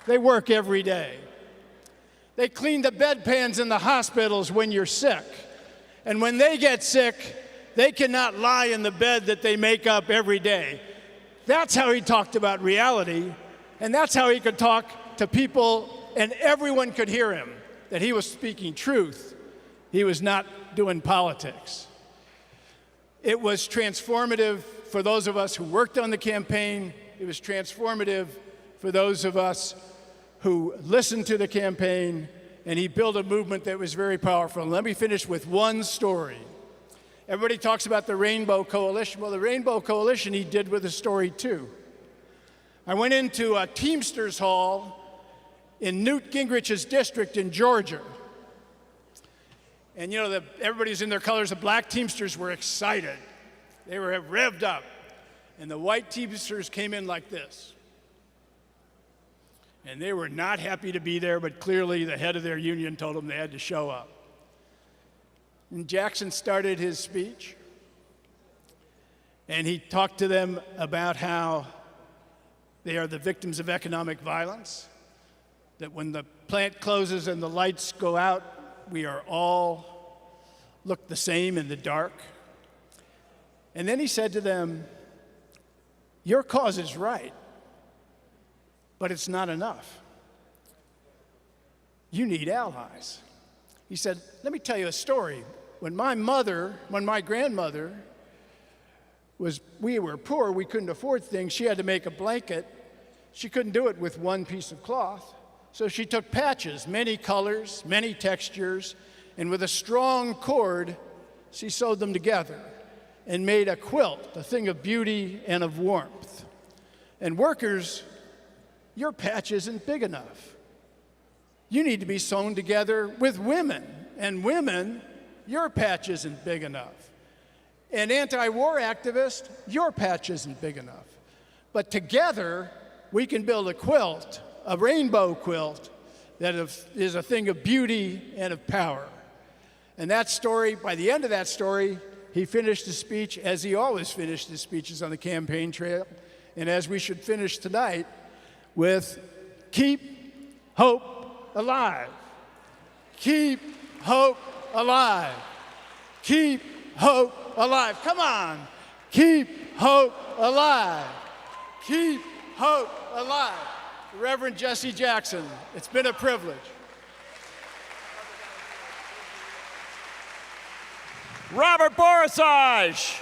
They work every day. They clean the bedpans in the hospitals when you're sick. And when they get sick, they cannot lie in the bed that they make up every day. That's how he talked about reality, and that's how he could talk to people, and everyone could hear him, that he was speaking truth. He was not doing politics. It was transformative for those of us who worked on the campaign. It was transformative for those of us who listened to the campaign, and he built a movement that was very powerful. And let me finish with one story. Everybody talks about the Rainbow Coalition. Well, the Rainbow Coalition he did with a story too. I went into a Teamsters Hall in Newt Gingrich's district in Georgia. And you know, everybody's in their colors. The black Teamsters were excited. They were revved up. And the white Teamsters came in like this. And they were not happy to be there, but clearly the head of their union told them they had to show up. And Jackson started his speech. And he talked to them about how they are the victims of economic violence, that when the plant closes and the lights go out, we are all look the same in the dark. And then he said to them, your cause is right, but it's not enough. You need allies. He said, let me tell you a story. When my grandmother we were poor, we couldn't afford things, she had to make a blanket. She couldn't do it with one piece of cloth. So she took patches, many colors, many textures, and with a strong cord, she sewed them together and made a quilt, a thing of beauty and of warmth. And workers, your patch isn't big enough. You need to be sewn together with women. And women, your patch isn't big enough. And anti-war activists, your patch isn't big enough. But together, we can build a quilt, a rainbow quilt, that is a thing of beauty and of power. And that story, by the end of that story, he finished his speech as he always finished his speeches on the campaign trail, and as we should finish tonight, with keep hope alive. Keep hope alive. Keep hope alive. Come on. Keep hope alive. Keep hope alive. Reverend Jesse Jackson, it's been a privilege. Robert Borisage.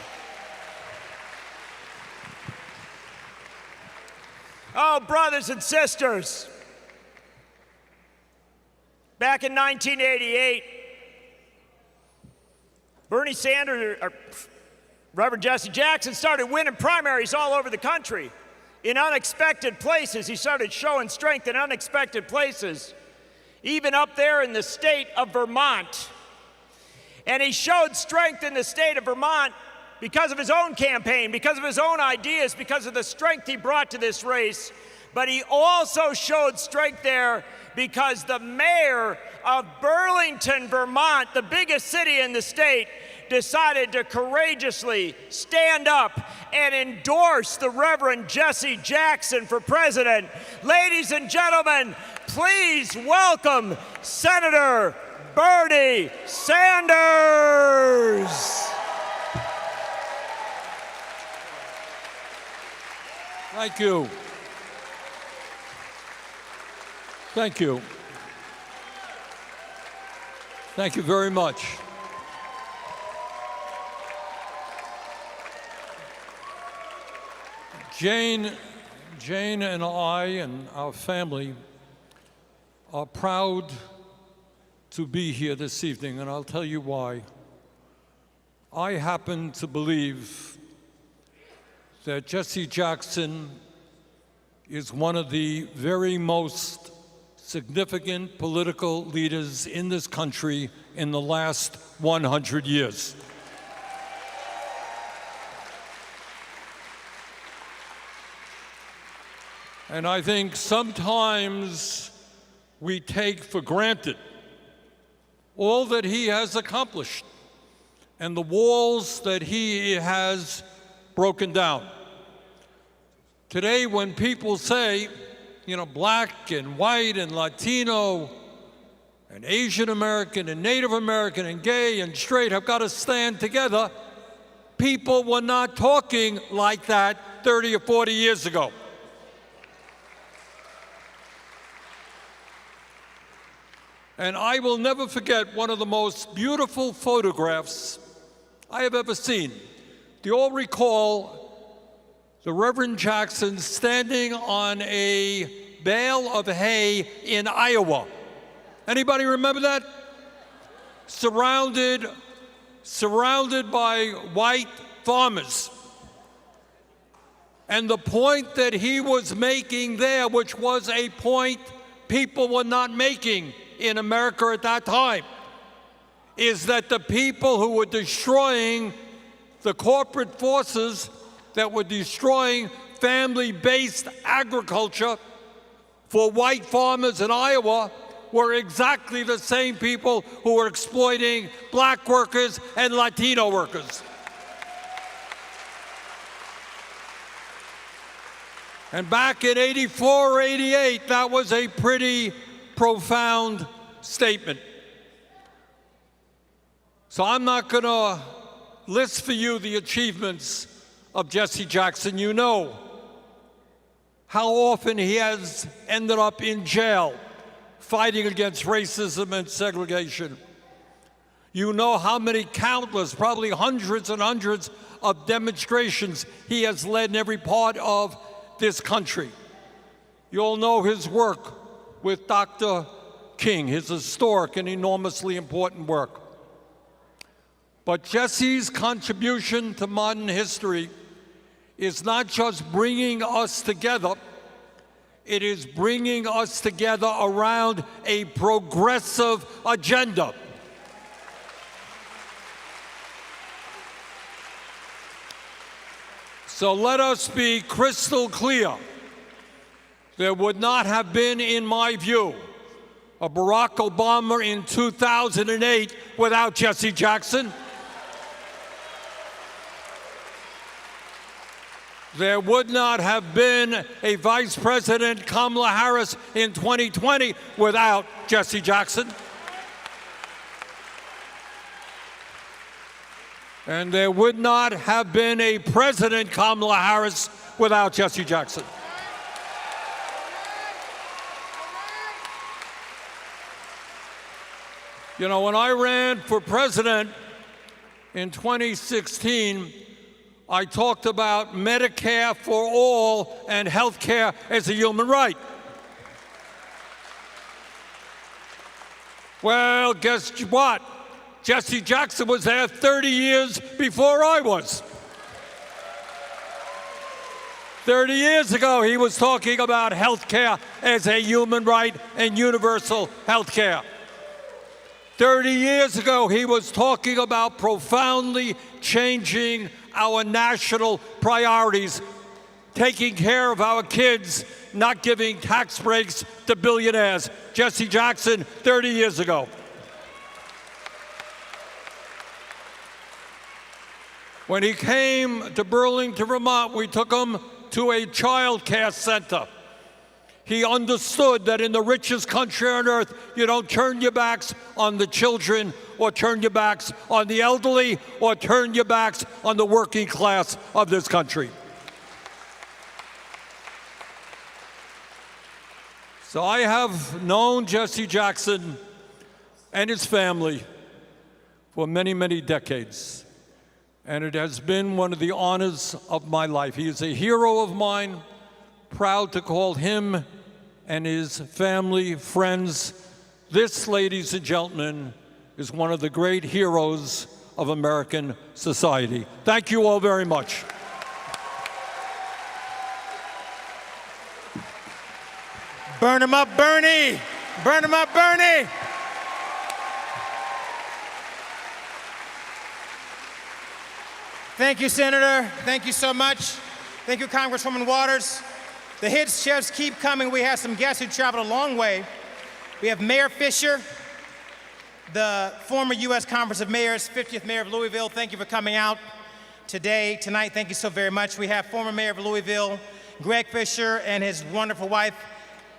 Oh, brothers and sisters, back in 1988, Reverend Jesse Jackson started winning primaries all over the country in unexpected places. He started showing strength in unexpected places, even up there in the state of Vermont. And he showed strength in the state of Vermont because of his own campaign, because of his own ideas, because of the strength he brought to this race. But he also showed strength there because the mayor of Burlington, Vermont, the biggest city in the state, decided to courageously stand up and endorse the Reverend Jesse Jackson for president. Ladies and gentlemen, please welcome Senator Bernie Sanders. Thank you. Thank you. Thank you very much. Jane and I and our family are proud to be here this evening, and I'll tell you why. I happen to believe that Jesse Jackson is one of the very most significant political leaders in this country in the last 100 years. And I think sometimes we take for granted all that he has accomplished and the walls that he has broken down. Today, when people say, you know, black and white and Latino and Asian American and Native American and gay and straight have got to stand together, people were not talking like that 30 or 40 years ago. And I will never forget one of the most beautiful photographs I have ever seen. Do you all recall the Reverend Jackson standing on a bale of hay in Iowa? Anybody remember that? Surrounded by white farmers. And the point that he was making there, which was a point people were not making in America at that time, is that the people who were destroying the corporate forces that were destroying family-based agriculture for white farmers in Iowa were exactly the same people who were exploiting black workers and Latino workers. And back in '84 or '88, that was a pretty profound statement. So I'm not going to list for you the achievements of Jesse Jackson. You know how often he has ended up in jail fighting against racism and segregation. You know how many countless, probably hundreds and hundreds of demonstrations he has led in every part of this country. You all know his work with Dr. King, his historic and enormously important work. But Jesse's contribution to modern history is not just bringing us together, it is bringing us together around a progressive agenda. So let us be crystal clear. There would not have been, in my view, a Barack Obama in 2008 without Jesse Jackson. There would not have been a Vice President Kamala Harris in 2020 without Jesse Jackson. And there would not have been a President Kamala Harris without Jesse Jackson. You know, when I ran for president in 2016, I talked about Medicare for all and health care as a human right. Well, guess what? Jesse Jackson was there 30 years before I was. 30 years ago, he was talking about health care as a human right and universal health care. 30 years ago, he was talking about profoundly changing our national priorities, taking care of our kids, not giving tax breaks to billionaires. Jesse Jackson, 30 years ago. When he came to Burlington, Vermont, we took him to a child care center. He understood that in the richest country on earth, you don't turn your backs on the children or turn your backs on the elderly or turn your backs on the working class of this country. So I have known Jesse Jackson and his family for many, many decades. And it has been one of the honors of my life. He is a hero of mine, proud to call him and his family friends. This, ladies and gentlemen, is one of the great heroes of American society. Thank you all very much. Burn him up, Bernie! Burn him up, Bernie! Thank you, Senator. Thank you so much. Thank you, Congresswoman Waters. The hits just keep coming. We have some guests who traveled a long way. We have Mayor Fisher, the former U.S. Conference of Mayors, 50th Mayor of Louisville. Thank you for coming out tonight. Thank you so very much. We have former Mayor of Louisville, Greg Fisher, and his wonderful wife,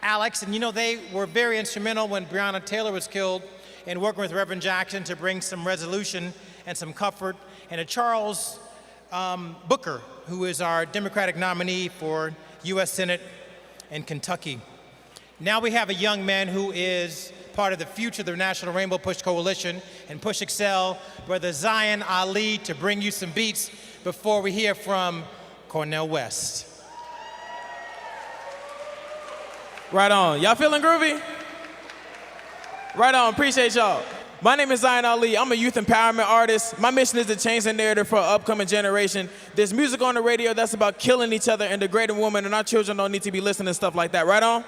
Alex. And you know, they were very instrumental when Breonna Taylor was killed in working with Reverend Jackson to bring some resolution and some comfort. And to Charles Booker, who is our Democratic nominee for U.S. Senate in Kentucky. Now we have a young man who is part of the future of the National Rainbow Push Coalition and Push Excel, Brother Zion Ali, to bring you some beats before we hear from Cornel West. Right on. Y'all feeling groovy? Right on. Appreciate y'all. My name is Zion Ali. I'm a youth empowerment artist. My mission is to change the narrative for an upcoming generation. There's music on the radio that's about killing each other and degrading women, and our children don't need to be listening to stuff like that. Right on?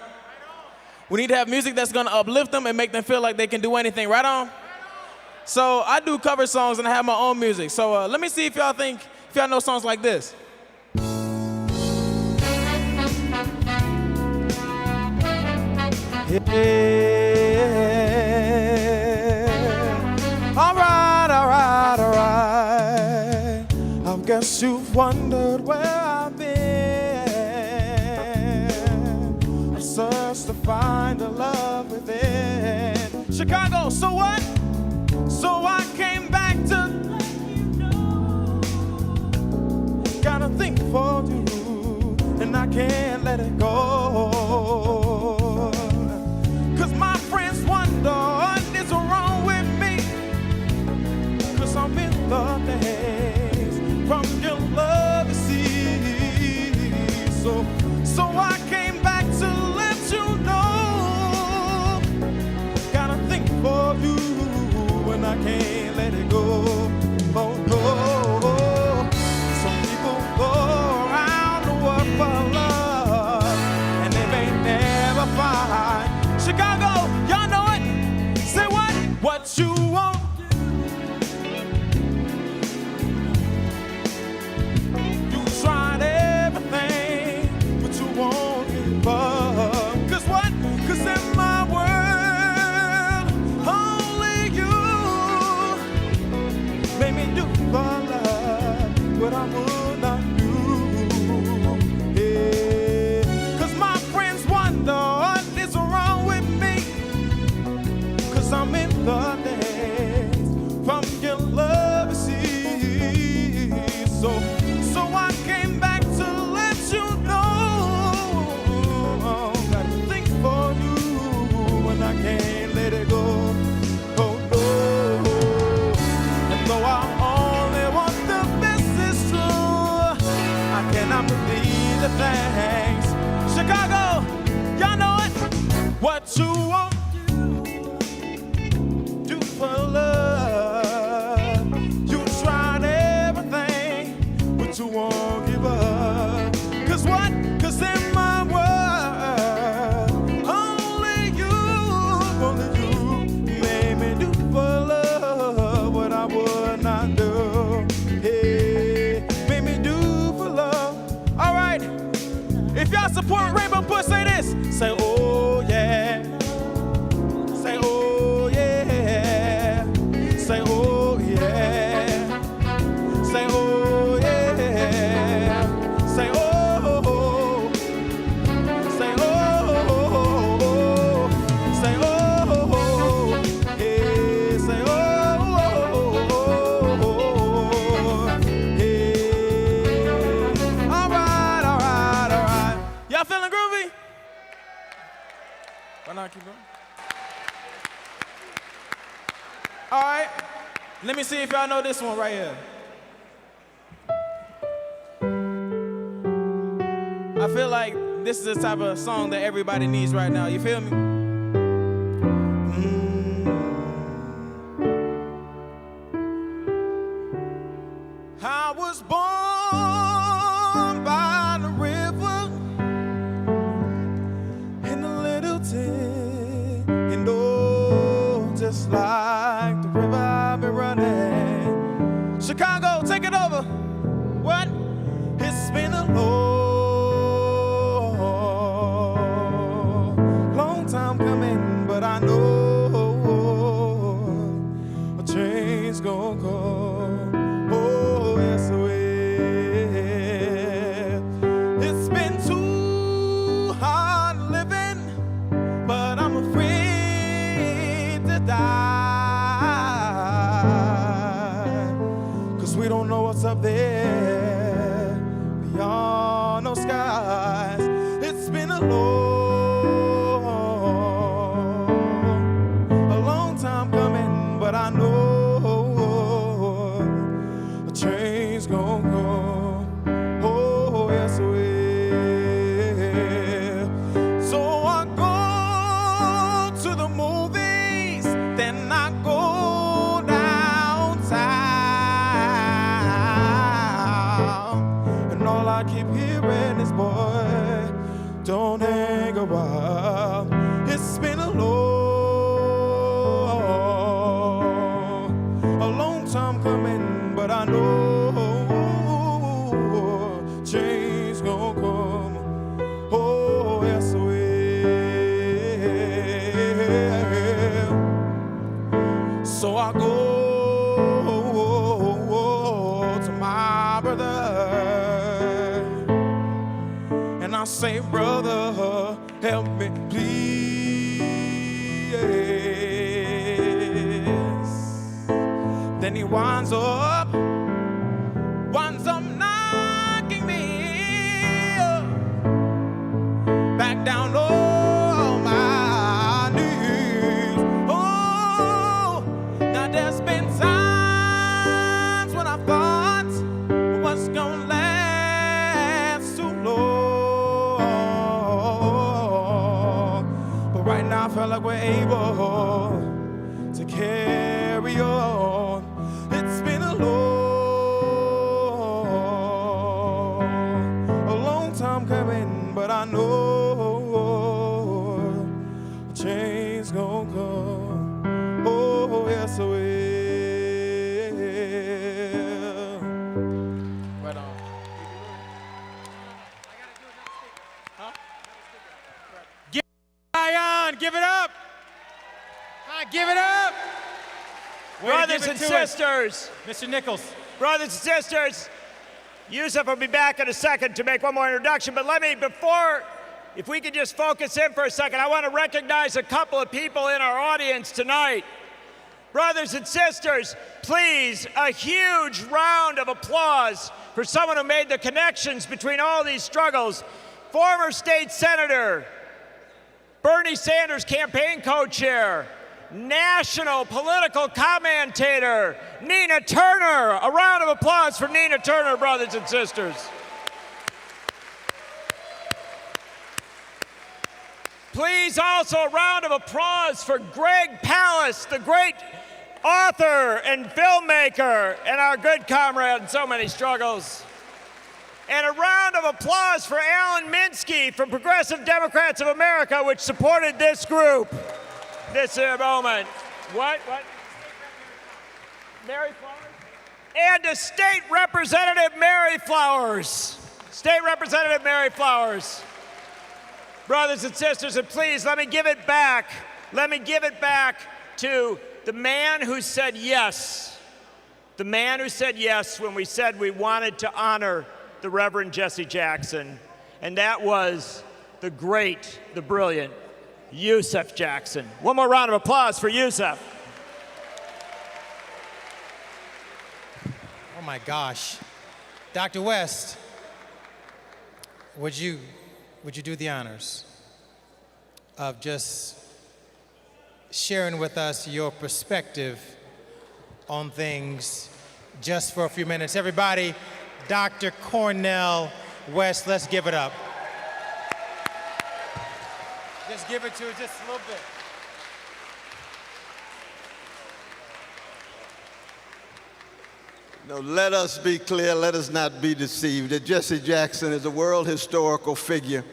We need to have music that's going to uplift them and make them feel like they can do anything. Right on? So I do cover songs and I have my own music. So let me see if y'all know songs like this. Yeah. All right. I guess you've wondered where I've been. I searched to find a love within. Chicago, so what? So I came back to let you know. Got a thing for you, and I can't let it go. Cause my friends wonder what is wrong with me. Cause I'm in the days from your love, you see. So I came back to let you know. Got a thing for you, and I can't let it go. Oh no. Some people go around the world for love, and they may never find. Chicago, y'all know it. Say what? What you want. You tried everything, but you won't give up. Cause what? Cause in my world, only you made me do for love what I would not do. Yeah. Cause my friends wonder what is wrong with me. Cause I'm in the days from your love, you see. So I came back to let you know. Got a thing for you, and I can't let it go. Oh no. And though I only want the best, it's true. I cannot believe the things. Chicago, y'all know it. What you want, do for love. You tried everything, but you won't give up. Cause what? Cause in my world, only you made me do for love what I would not do. Hey, made me do for love. All right. If y'all support Rainbow Push, say this. Say, oh yeah. Say, oh yeah. Say, oh yeah. Say, oh yeah. Say, oh. Say, oh. Say, oh. Hey, say, oh. Hey. All right. Y'all feeling groovy? Why not keep going? All right. Let me see if y'all know this one right here. I feel like this is the type of song that everybody needs right now. You feel me? I was born by the river in a little tent, and oh, just like the river I've been running. Chicago, take it over. What? It's been a long time coming, but I know a change gonna come. Oh, yes, it will. It's been too hard living, but I'm afraid to die. 'Cause we don't know what's up there beyond those skies. It's been a long time coming, but I know a change gonna come. Oh, yes, it will. So I go to the movies, then I go downtown, and all I keep hearing is, boy, don't hang around. It's been a know change gonna come. Oh, yes, it will. So I go to my brother and I say, brother, help me, please. Then he winds up knocking me back down on my knees. Oh, now there's been times when I thought what's gonna last too long, but right now I feel like we're able to carry on. It's been a long time coming, but I know a change gonna come. Oh, yes, it will. Right on. Give Ion, give it up. Give it up. Brothers and sisters. Mr. Nichols. Brothers and sisters, Yusuf will be back in a second to make one more introduction, but if we could just focus in for a second, I want to recognize a couple of people in our audience tonight. Brothers and sisters, please, a huge round of applause for someone who made the connections between all these struggles. Former state senator, Bernie Sanders campaign co-chair, national political commentator, Nina Turner. A round of applause for Nina Turner, brothers and sisters. Please also a round of applause for Greg Palast, the great author and filmmaker and our good comrade in so many struggles. And a round of applause for Alan Minsky from Progressive Democrats of America, which supported this group. This moment. What? Mary Flowers? And to State Representative Mary Flowers. State Representative Mary Flowers. Brothers and sisters, and please let me give it back. Let me give it back to the man who said yes. The man who said yes when we said we wanted to honor the Reverend Jesse Jackson. And that was the great, the brilliant Yusuf Jackson. One more round of applause for Yusuf. Oh my gosh. Dr. West, would you do the honors of just sharing with us your perspective on things just for a few minutes? Everybody, Dr. Cornel West, let's give it up. Just give it to her just a little bit. No, let us be clear, let us not be deceived, that Jesse Jackson is a world historical figure.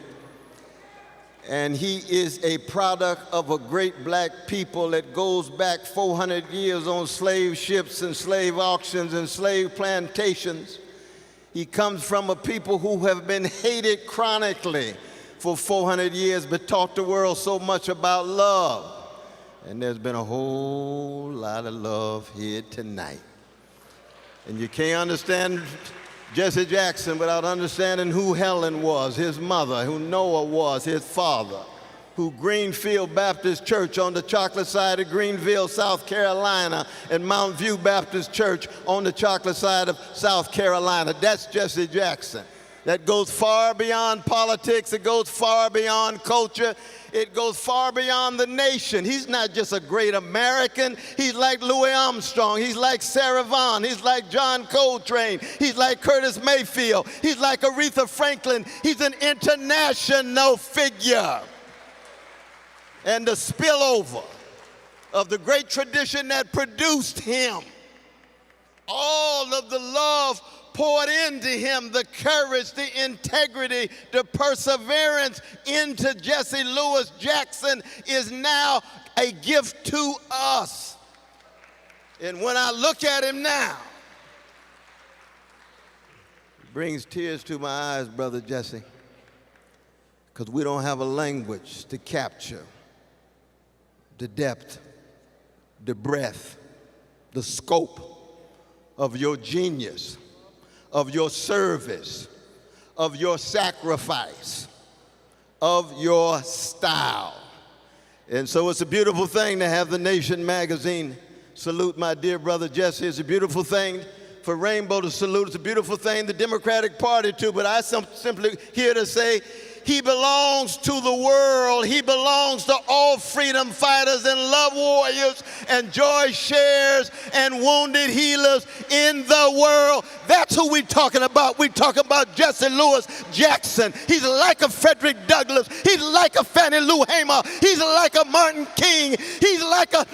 And he is a product of a great black people that goes back 400 years on slave ships and slave auctions and slave plantations. He comes from a people who have been hated chronically for 400 years, but taught the world so much about love. And there's been a whole lot of love here tonight. And you can't understand Jesse Jackson without understanding who Helen was, his mother, who Noah was, his father, who Greenfield Baptist Church on the chocolate side of Greenville, South Carolina, and Mount View Baptist Church on the chocolate side of South Carolina. That's Jesse Jackson. That goes far beyond politics. It goes far beyond culture. It goes far beyond the nation. He's not just a great American. He's like Louis Armstrong. He's like Sarah Vaughan. He's like John Coltrane. He's like Curtis Mayfield. He's like Aretha Franklin. He's an international figure. And the spillover of the great tradition that produced him, all of the love poured into him, the courage, the integrity, the perseverance into Jesse Louis Jackson is now a gift to us. And when I look at him now, brings tears to my eyes, Brother Jesse, because we don't have a language to capture the depth, the breadth, the scope of your genius, of your service, of your sacrifice, of your style. And so it's a beautiful thing to have the Nation magazine salute my dear brother Jesse. It's a beautiful thing for Rainbow to salute. It's a beautiful thing the Democratic Party too, but I simply here to say he belongs to the world. He belongs to all freedom fighters and love warriors and joy sharers and wounded healers in the world. That's who we're talking about. We're talking about Jesse Louis Jackson. He's like a Frederick Douglass. He's like a Fannie Lou Hamer. He's like a Martin King. He's like a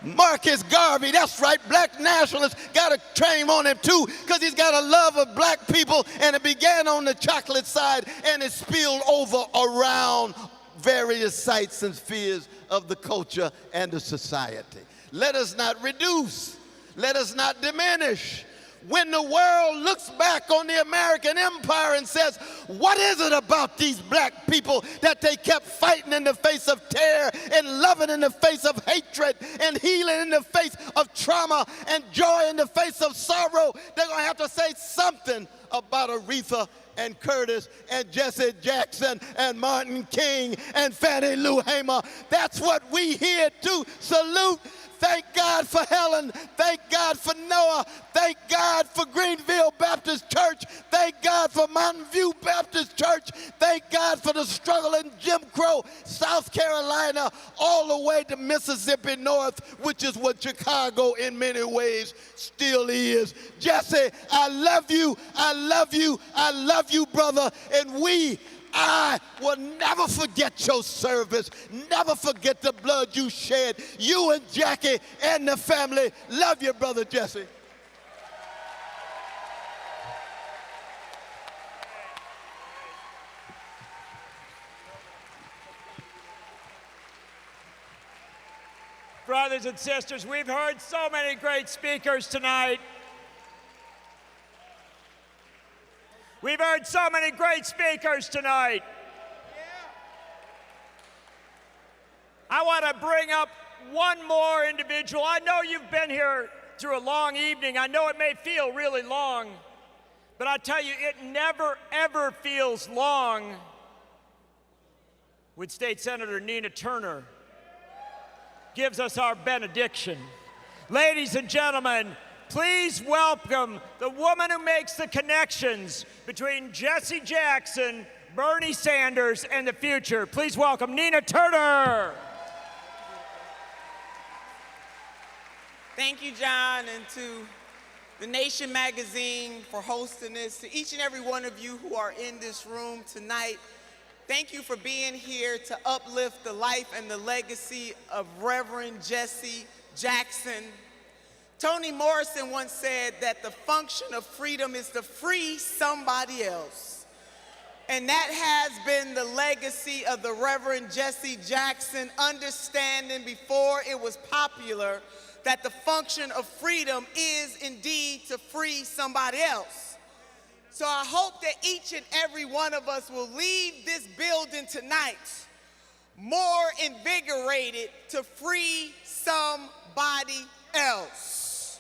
Marcus Garvey. That's right, black nationalists got a claim on him too, because he's got a love of black people, and it began on the chocolate side and it spilled over around various sites and spheres of the culture and the society. Let us not reduce, let us not diminish. When the world looks back on the American empire and says, what is it about these black people that they kept fighting in the face of terror and loving in the face of hatred and healing in the face of trauma and joy in the face of sorrow? They're going to have to say something about Aretha and Curtis and Jesse Jackson and Martin King and Fannie Lou Hamer. That's what we here to salute. Thank God for Helen. Thank God for Noah. Thank God for Greenville Baptist Church. Thank God for Mountain View Baptist Church. Thank God for the struggle in Jim Crow, South Carolina, all the way to Mississippi North, which is what Chicago in many ways still is. Jesse, I love you. I love you. I love you, brother. And I will never forget your service, never forget the blood you shed. You and Jackie and the family. Love you, Brother Jesse. Brothers and sisters, we've heard so many great speakers tonight. We've heard so many great speakers tonight. I want to bring up one more individual. I know you've been here through a long evening. I know it may feel really long, but I tell you, it never, ever feels long when State Senator Nina Turner gives us our benediction. Ladies and gentlemen, please welcome the woman who makes the connections between Jesse Jackson, Bernie Sanders, and the future. Please welcome Nina Turner. Thank you, John, and to the Nation magazine for hosting this. To each and every one of you who are in this room tonight, thank you for being here to uplift the life and the legacy of Reverend Jesse Jackson. Toni Morrison once said that the function of freedom is to free somebody else. And that has been the legacy of the Reverend Jesse Jackson, understanding before it was popular that the function of freedom is indeed to free somebody else. So I hope that each and every one of us will leave this building tonight more invigorated to free somebody else.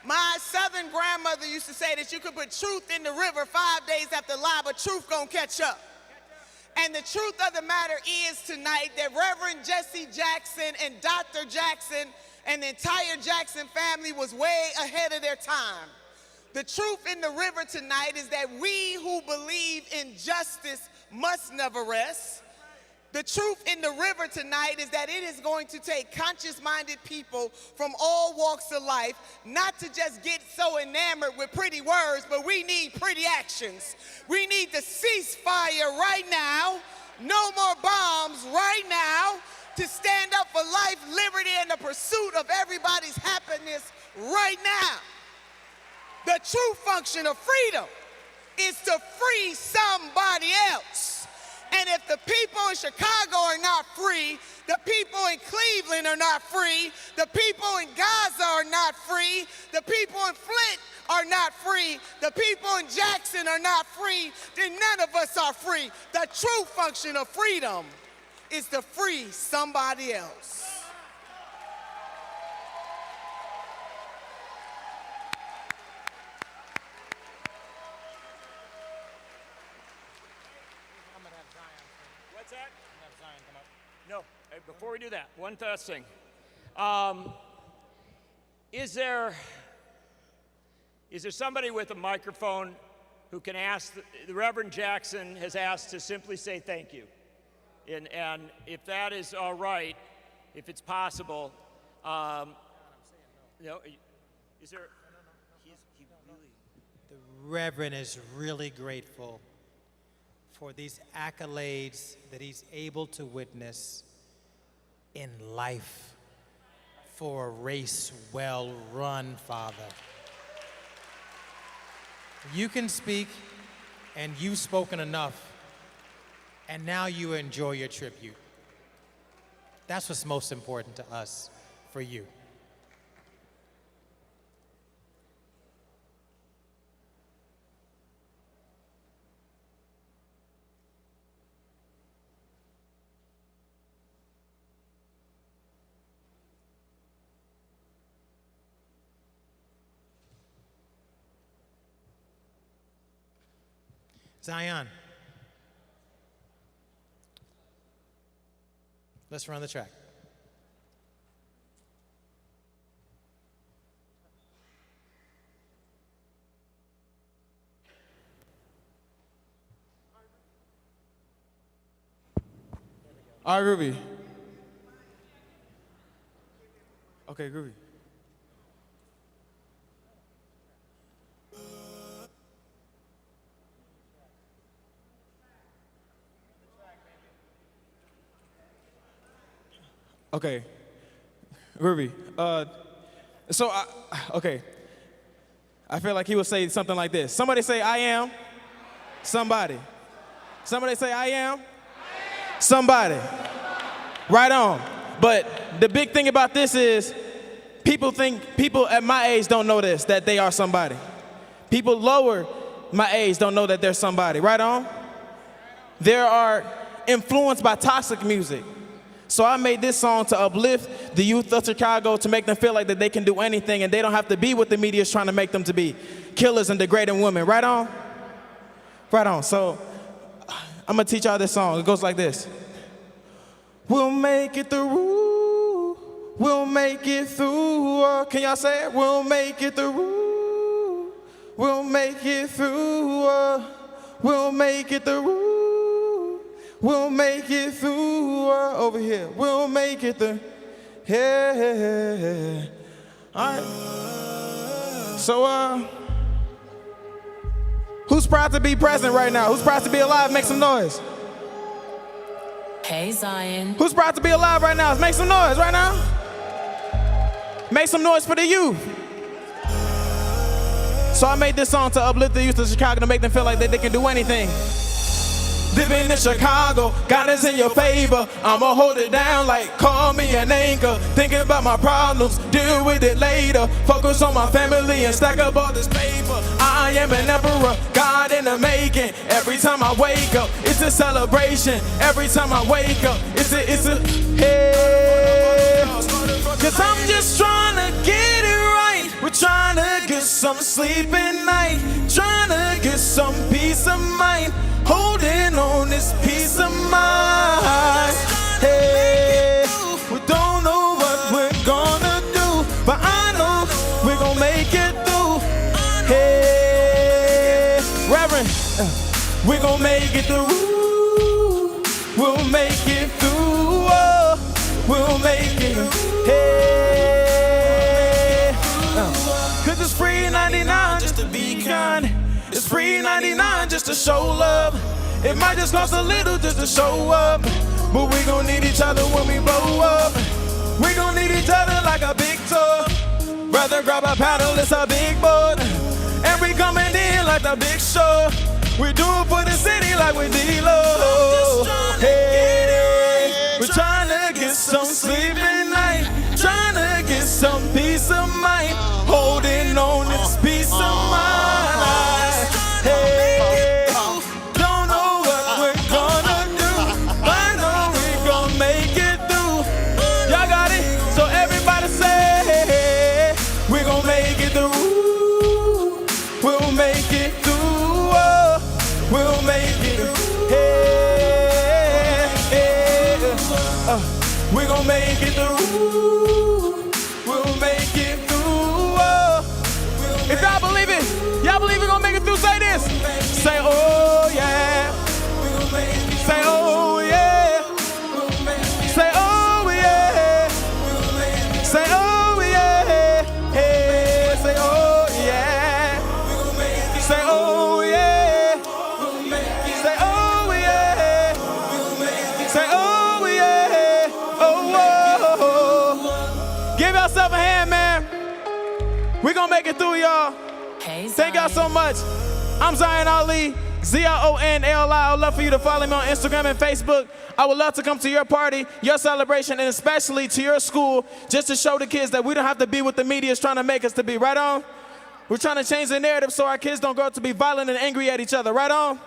My Southern grandmother used to say that you could put truth in the river 5 days after lie, but truth gonna catch up. And the truth of the matter is tonight that Reverend Jesse Jackson and Dr. Jackson and the entire Jackson family was way ahead of their time. The truth in the river tonight is that we who believe in justice must never rest. The truth in the river tonight is that it is going to take conscious-minded people from all walks of life not to just get so enamored with pretty words, but we need pretty actions. We need to cease fire right now, no more bombs right now, to stand up for life, liberty, and the pursuit of everybody's happiness right now. The true function of freedom is to free somebody else. And if the people in Chicago are not free, the people in Cleveland are not free, the people in Gaza are not free, the people in Flint are not free, the people in Jackson are not free, then none of us are free. The true function of freedom is to free somebody else. What's that? No, before we do that, one last thing. Is there somebody with a microphone who can ask, the Reverend Jackson has asked to simply say thank you. And if that is all right, if it's possible, no, is there, he really. The Reverend is really grateful for these accolades that he's able to witness in life for a race well run, Father. You can speak, and you've spoken enough, and now you enjoy your tribute. That's what's most important to us, for you. Zion, let's run the track. All right, Groovy. Okay, Groovy. Okay, Groovy. Okay. I feel like he would say something like this. Somebody say, I am. Somebody. Somebody say, I am. Somebody. Right on. But the big thing about this is people at my age don't know this, that they are somebody. People lower my age don't know that they're somebody. Right on? They are influenced by toxic music. So I made this song to uplift the youth of Chicago, to make them feel like that they can do anything and they don't have to be what the media is trying to make them to be. Killers and degrading women. Right on? Right on. So I'm going to teach y'all this song. It goes like this. We'll make it through. We'll make it through. Can y'all say it? We'll make it through. We'll make it through. We'll make it through. We'll make it through. Over here. We'll make it through. Yeah. All right. So, who's proud to be present right now? Who's proud to be alive? Make some noise. Hey, Zion. Who's proud to be alive right now? Make some noise right now. Make some noise for the youth. So I made this song to uplift the youth of Chicago, to make them feel like that they can do anything. Living in Chicago, God is in your favor. I'ma hold it down like call me an anchor. Thinking about my problems, deal with it later. Focus on my family and stack up all this paper. I am an emperor, God in the making. Every time I wake up, it's a celebration. Every time I wake up, it's a hey. Cause I'm just trying to get it right. We're trying to get some sleep at night. Trying to get some peace of mind. Holding on this peace of mind. Hey, we don't know what we're gonna do, but I know we're gonna make it through. Hey, Reverend, we're gonna make it through. We'll make it through. We'll make it through. Hey, cause it's free 99 just to be kind. It's free 99 just to show love. It might just cost a little just to show up, but we gon' need each other when we blow up. We gon' need each other like a big tub. Brother, grab a paddle, it's a big boat, and we coming in like the big show. We do it for the city like we D-Lo. Hey, we're trying to get some sleep at night. Trying to get some peace of mind, holding on this peace of mind. Hey, don't know what we're gonna do, but I know we're gonna make it through. Y'all got it? So everybody say, we're gonna make it through. We'll make it through. Oh, we'll make it through. Hey, hey, we're gonna make it through. We'll make it through. Oh. If y'all believe it, y'all believe we're gonna make it through, say this. Say, oh yeah. Say, oh yeah. Say, oh yeah. Say, oh yeah. Hey, say, oh yeah. Say, oh yeah. Say, oh yeah. Say, oh yeah. Oh, whoa. Give yourself a hand, man. We're gonna make it through, y'all. Thank y'all so much. I'm Zion Ali, Zionali. I would love for you to follow me on Instagram and Facebook. I would love to come to your party, your celebration, and especially to your school, just to show the kids that we don't have to be what the media is trying to make us to be. Right on? We're trying to change the narrative so our kids don't grow up to be violent and angry at each other. Right on?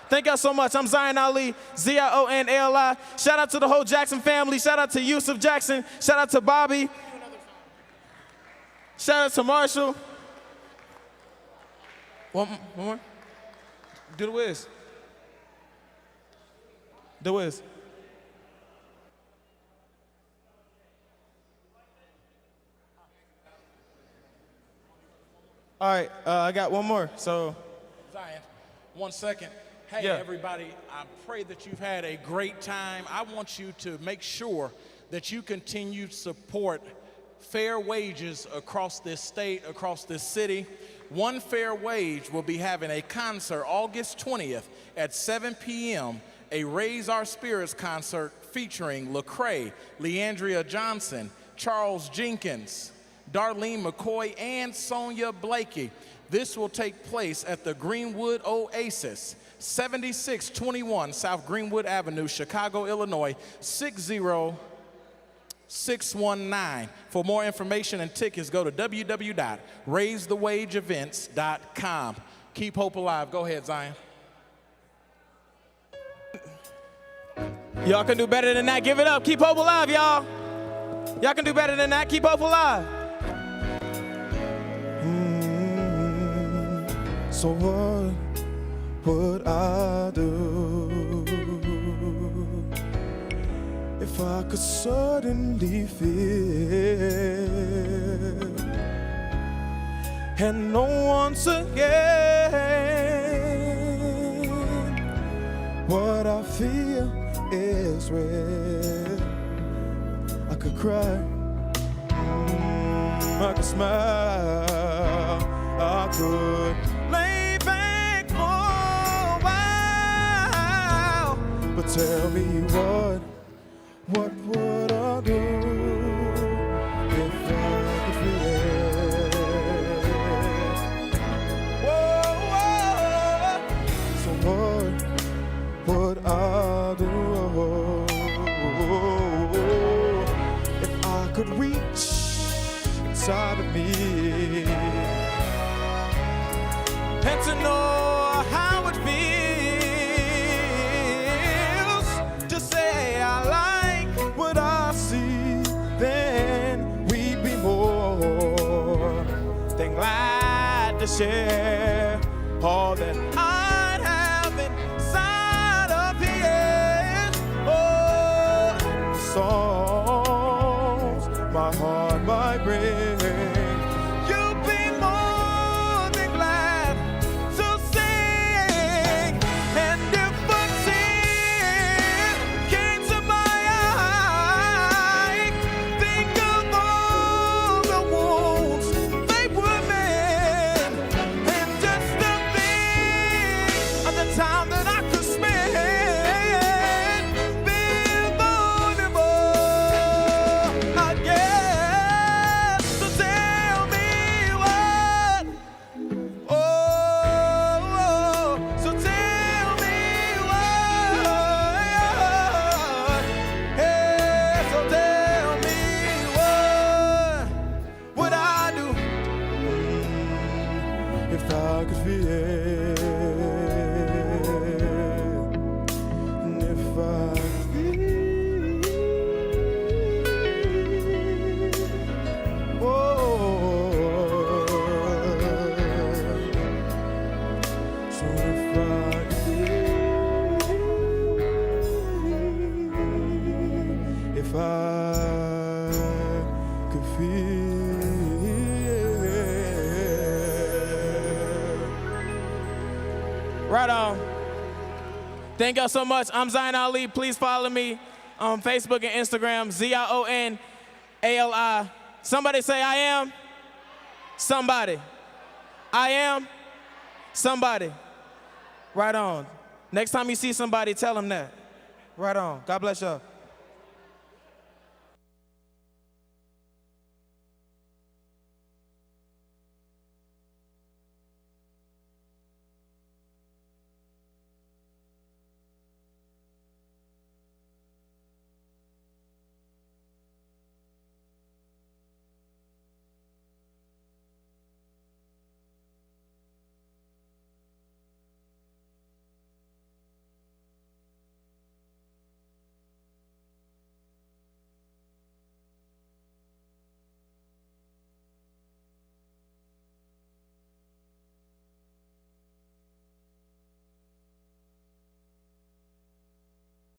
Thank y'all so much. I'm Zion Ali, Zionali. Shout out to the whole Jackson family. Shout out to Yusuf Jackson. Shout out to Bobby. Shout out to Marshall. One more. Do the whiz. The whiz. All right, I got one more, so. Zion, 1 second. Hey, Yeah. everybody, I pray that you've had a great time. I want you to make sure that you continue to support fair wages across this state, across this city. One Fair Wage will be having a concert August 20th at 7 p.m., a Raise Our Spirits concert featuring Lecrae, Leandria Johnson, Charles Jenkins, Darlene McCoy, and Sonia Blakey. This will take place at the Greenwood Oasis, 7621 South Greenwood Avenue, Chicago, Illinois, 60619. For more information and tickets, go to www.raisethewageevents.com. Keep hope alive. Go ahead, Zion. Y'all can do better than that. Give it up. Keep hope alive, y'all. Y'all can do better than that. Keep hope alive. So what would I do if I could suddenly feel and know once again what I feel is real? I could cry, I could smile, I could lay back for a while. But tell me what would I do if I could feel it? Whoa, so what would I do if I could reach inside of me and to know how it feels to say I like what I see? Then we'd be more than glad to share all that I'd have inside of here. Oh, the songs my heart might bring. You'd be more than glad to sing. And if a tear came to my eye, think of all the wounds they were mend, and just the things I could feel, and if I could feel, oh, so if I could feel, if I could feel. Right on. Thank y'all so much. I'm Zion Ali. Please follow me on Facebook and Instagram, ZIONALI. Somebody say I am somebody. I am somebody. Right on. Next time you see somebody, tell them that. Right on. God bless y'all.